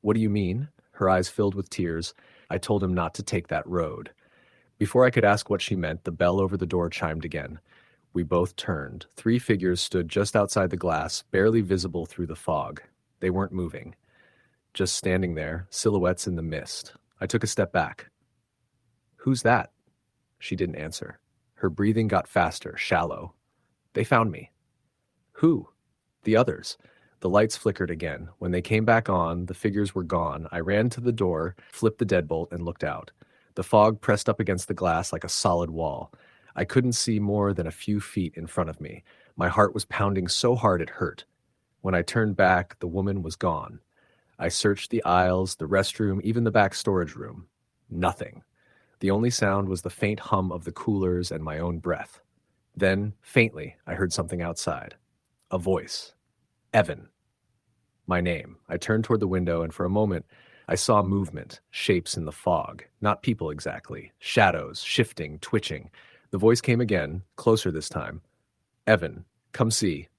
"What do you mean?" Her eyes filled with tears. I told him not to take that road. Before I could ask what she meant, the bell over the door chimed again. We both turned. 3 figures stood just outside the glass, barely visible through the fog. They weren't moving. Just standing there, silhouettes in the mist. I took a step back. "Who's that?" She didn't answer. Her breathing got faster, shallow. "They found me." "Who?" "The others." The lights flickered again. When they came back on, the figures were gone. I ran to the door, flipped the deadbolt, and looked out. The fog pressed up against the glass like a solid wall. I couldn't see more than a few feet in front of me. My heart was pounding so hard it hurt. When I turned back, the woman was gone. I searched the aisles, the restroom, even the back storage room. Nothing. The only sound was the faint hum of the coolers and my own breath. Then, faintly, I heard something outside. A voice. "Evan." My name. I turned toward the window, and for a moment, I saw movement, shapes in the fog. Not people exactly. Shadows, shifting, twitching. The voice came again, closer this time. "Evan, come see."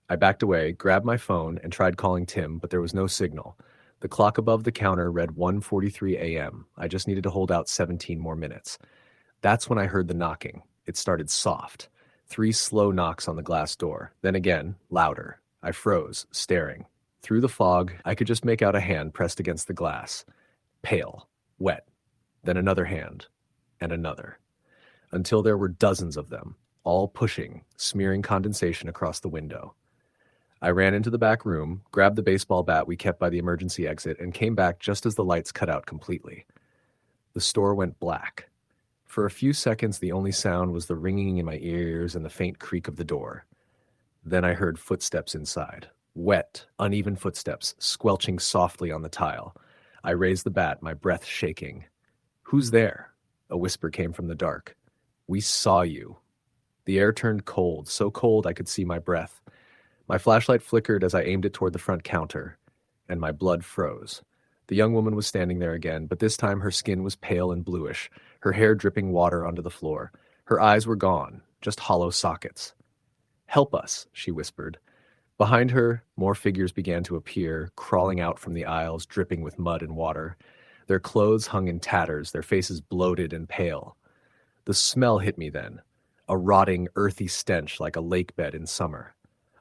I backed away, grabbed my phone, and tried calling Tim, but there was no signal. The clock above the counter read 1:43 a.m. I just needed to hold out 17 more minutes. That's when I heard the knocking. It started soft. 3 slow knocks on the glass door. Then again, louder. I froze, staring. Through the fog, I could just make out a hand pressed against the glass. Pale, wet. Then another hand, and another. Until there were dozens of them, all pushing, smearing condensation across the window. I ran into the back room, grabbed the baseball bat we kept by the emergency exit, and came back just as the lights cut out completely. The store went black. For a few seconds, the only sound was the ringing in my ears and the faint creak of the door. Then I heard footsteps inside. Wet, uneven footsteps, squelching softly on the tile. I raised the bat, my breath shaking. "Who's there?" A whisper came from the dark. "We saw you." The air turned cold, so cold I could see my breath. My flashlight flickered as I aimed it toward the front counter, and my blood froze. The young woman was standing there again, but this time her skin was pale and bluish, her hair dripping water onto the floor. Her eyes were gone, just hollow sockets. "Help us," she whispered. Behind her, more figures began to appear, crawling out from the aisles, dripping with mud and water. Their clothes hung in tatters, their faces bloated and pale. The smell hit me then, a rotting, earthy stench like a lake bed in summer.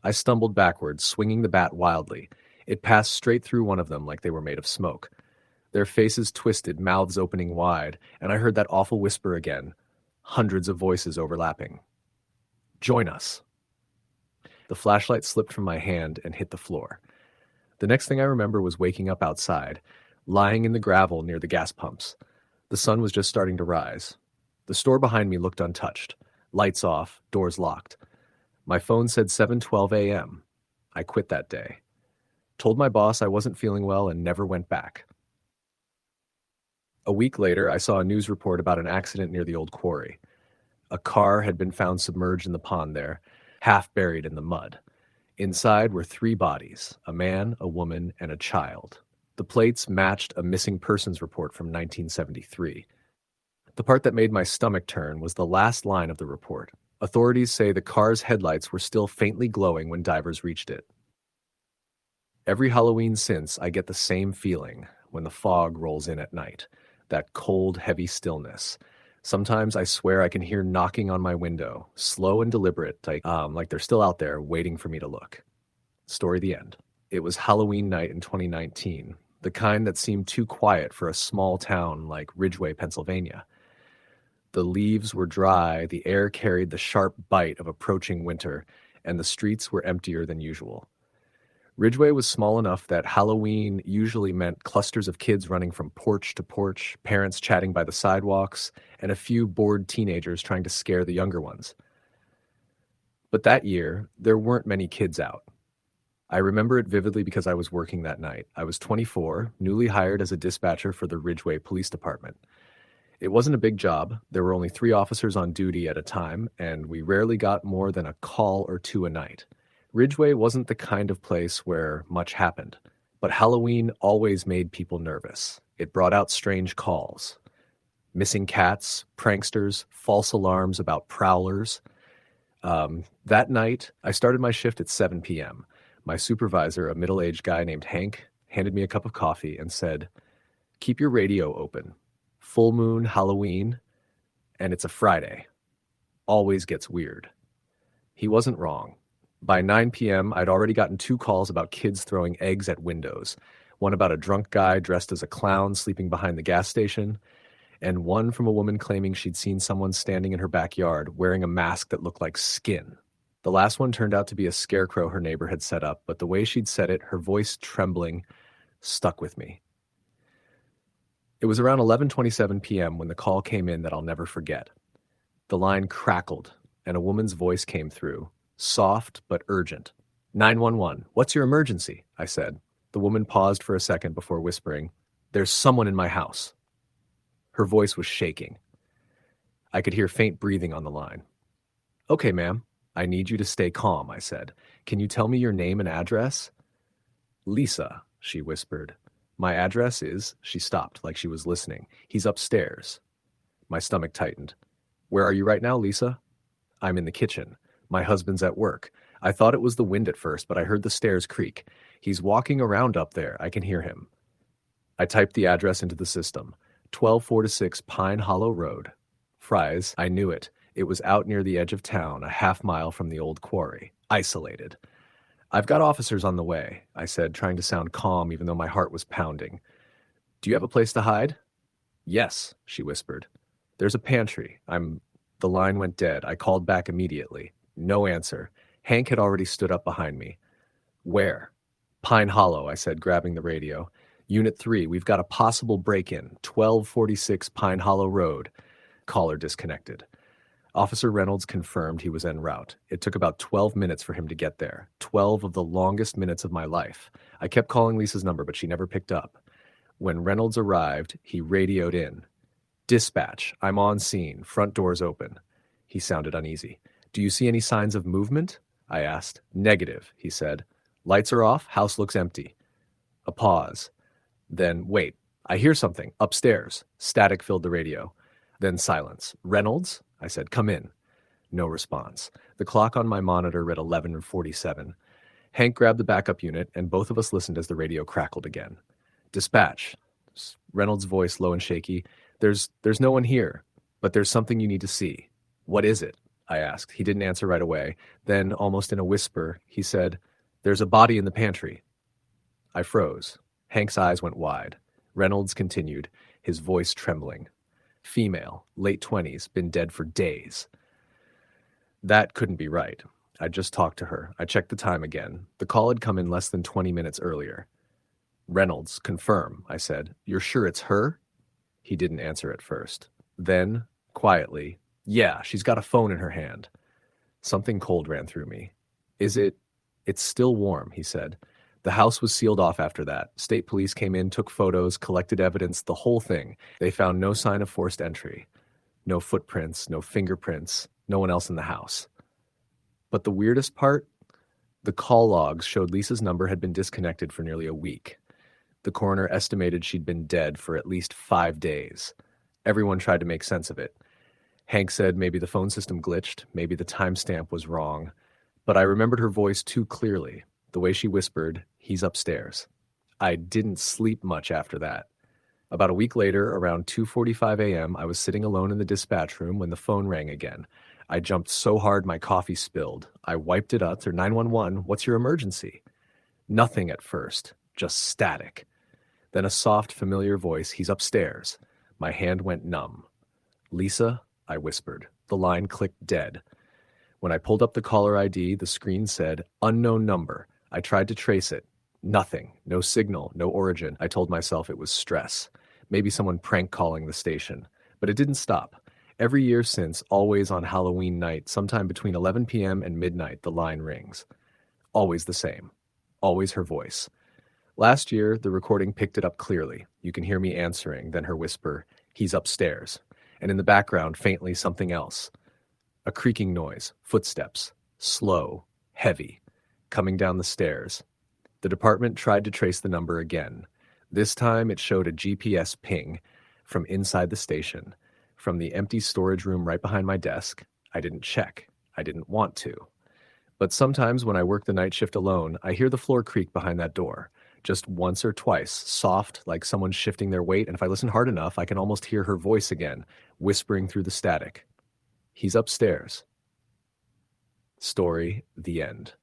I stumbled backwards, swinging the bat wildly. It passed straight through one of them like they were made of smoke. Their faces twisted, mouths opening wide, and I heard that awful whisper again, hundreds of voices overlapping. "Join us." The flashlight slipped from my hand and hit the floor. The next thing I remember was waking up outside, lying in the gravel near the gas pumps. The sun was just starting to rise. The store behind me looked untouched. Lights off, doors locked. My phone said 7:12 a.m. I quit that day. Told my boss I wasn't feeling well and never went back. A week later, I saw a news report about an accident near the old quarry. A car had been found submerged in the pond there, half buried in the mud. Inside were 3 bodies, a man, a woman, and a child. The plates matched a missing persons report from 1973. The part that made my stomach turn was the last line of the report. Authorities say the car's headlights were still faintly glowing when divers reached it. Every Halloween since, I get the same feeling when the fog rolls in at night, that cold, heavy stillness. Sometimes I swear I can hear knocking on my window, slow and deliberate, like they're still out there waiting for me to look. Story the end. It was Halloween night in 2019, the kind that seemed too quiet for a small town like Ridgway, Pennsylvania. The leaves were dry, the air carried the sharp bite of approaching winter, and the streets were emptier than usual. Ridgway was small enough that Halloween usually meant clusters of kids running from porch to porch, parents chatting by the sidewalks, and a few bored teenagers trying to scare the younger ones. But that year, there weren't many kids out. I remember it vividly because I was working that night. I was 24, newly hired as a dispatcher for the Ridgway Police Department. It wasn't a big job. There were only 3 officers on duty at a time, and we rarely got more than a call or 2 a night. Ridgway wasn't the kind of place where much happened, but Halloween always made people nervous. It brought out strange calls. Missing cats, pranksters, false alarms about prowlers. That night, I started my shift at 7 p.m. My supervisor, a middle-aged guy named Hank, handed me a cup of coffee and said, "Keep your radio open. Full moon, Halloween, and it's a Friday. Always gets weird." He wasn't wrong. By 9 p.m., I'd already gotten 2 calls about kids throwing eggs at windows, one about a drunk guy dressed as a clown sleeping behind the gas station, and one from a woman claiming she'd seen someone standing in her backyard wearing a mask that looked like skin. The last one turned out to be a scarecrow her neighbor had set up, but the way she'd said it, her voice trembling, stuck with me. It was around 11:27 p.m. when the call came in that I'll never forget. The line crackled, and a woman's voice came through. Soft but urgent. 911, what's your emergency? I said. The woman paused for a second before whispering, "There's someone in my house." Her voice was shaking. I could hear faint breathing on the line. "Okay, ma'am, I need you to stay calm," I said. "Can you tell me your name and address?" "Lisa," she whispered. "My address is—" She stopped like she was listening. "He's upstairs." My stomach tightened. "Where are you right now, Lisa?" "I'm in the kitchen. My husband's at work. I thought it was the wind at first, but I heard the stairs creak. He's walking around up there. I can hear him." I typed the address into the system. 1246 Pine Hollow Road. Fry's, I knew it. It was out near the edge of town, a half-mile from the old quarry. Isolated. "I've got officers on the way," I said, trying to sound calm even though my heart was pounding. "Do you have a place to hide?" "Yes," she whispered. "There's a pantry. The line went dead. I called back immediately. No answer. Hank had already stood up behind me. "Where?" "Pine Hollow," I said, grabbing the radio. "Unit 3, we've got a possible break-in. 1246 Pine Hollow Road." Caller disconnected. Officer Reynolds confirmed he was en route. It took about 12 minutes for him to get there. 12 of the longest minutes of my life. I kept calling Lisa's number, but she never picked up. When Reynolds arrived, he radioed in. "Dispatch, I'm on scene. Front door's open." He sounded uneasy. "Do you see any signs of movement?" I asked. "Negative," he said. "Lights are off. House looks empty." A pause. Then, "Wait, I hear something. Upstairs." Static filled the radio. Then silence. "Reynolds?" I said. "Come in." No response. The clock on my monitor read 11:47. Hank grabbed the backup unit, and both of us listened as the radio crackled again. "Dispatch." Reynolds' voice low and shaky. There's no one here, but there's something you need to see." "What is it?" I asked. He didn't answer right away. Then, almost in a whisper, he said, "There's a body in the pantry." I froze. Hank's eyes went wide. Reynolds continued, his voice trembling. "Female, late 20s, been dead for days." That couldn't be right. I just talked to her. I checked the time again. The call had come in less than 20 minutes earlier. "Reynolds, confirm," I said. "You're sure it's her?" He didn't answer at first. Then, quietly, Yeah, she's got a phone in her hand. Something cold ran through me. Is it? It's still warm, he said. The house was sealed off after that. State police came in, took photos, collected evidence, the whole thing. They found no sign of forced entry. No footprints, no fingerprints, no one else in the house. But the weirdest part? The call logs showed Lisa's number had been disconnected for nearly a week. The coroner estimated she'd been dead for at least 5 days. Everyone tried to make sense of it. Hank said maybe the phone system glitched, maybe the timestamp was wrong. But I remembered her voice too clearly, the way she whispered, "He's upstairs." I didn't sleep much after that. About a week later, around 2:45 a.m., I was sitting alone in the dispatch room when the phone rang again. I jumped so hard my coffee spilled. I wiped it up. 911, what's your emergency? Nothing at first, just static. Then a soft, familiar voice, "He's upstairs." My hand went numb. "Lisa?" I whispered. The line clicked dead. When I pulled up the caller ID, the screen said, "Unknown number." I tried to trace it. Nothing. No signal, no origin. I told myself it was stress. Maybe someone prank calling the station. But it didn't stop. Every year since, always on Halloween night, sometime between 11 p.m. and midnight, the line rings. Always the same. Always her voice. Last year, the recording picked it up clearly. You can hear me answering, then her whisper, "He's upstairs." And in the background, faintly something else. A creaking noise, footsteps, slow, heavy, coming down the stairs. The department tried to trace the number again. This time it showed a GPS ping from inside the station, from the empty storage room right behind my desk. I didn't check. I didn't want to. But sometimes when I work the night shift alone, I hear the floor creak behind that door. Just once or twice, soft, like someone shifting their weight, and if I listen hard enough, I can almost hear her voice again, whispering through the static. "He's upstairs." Story, the end.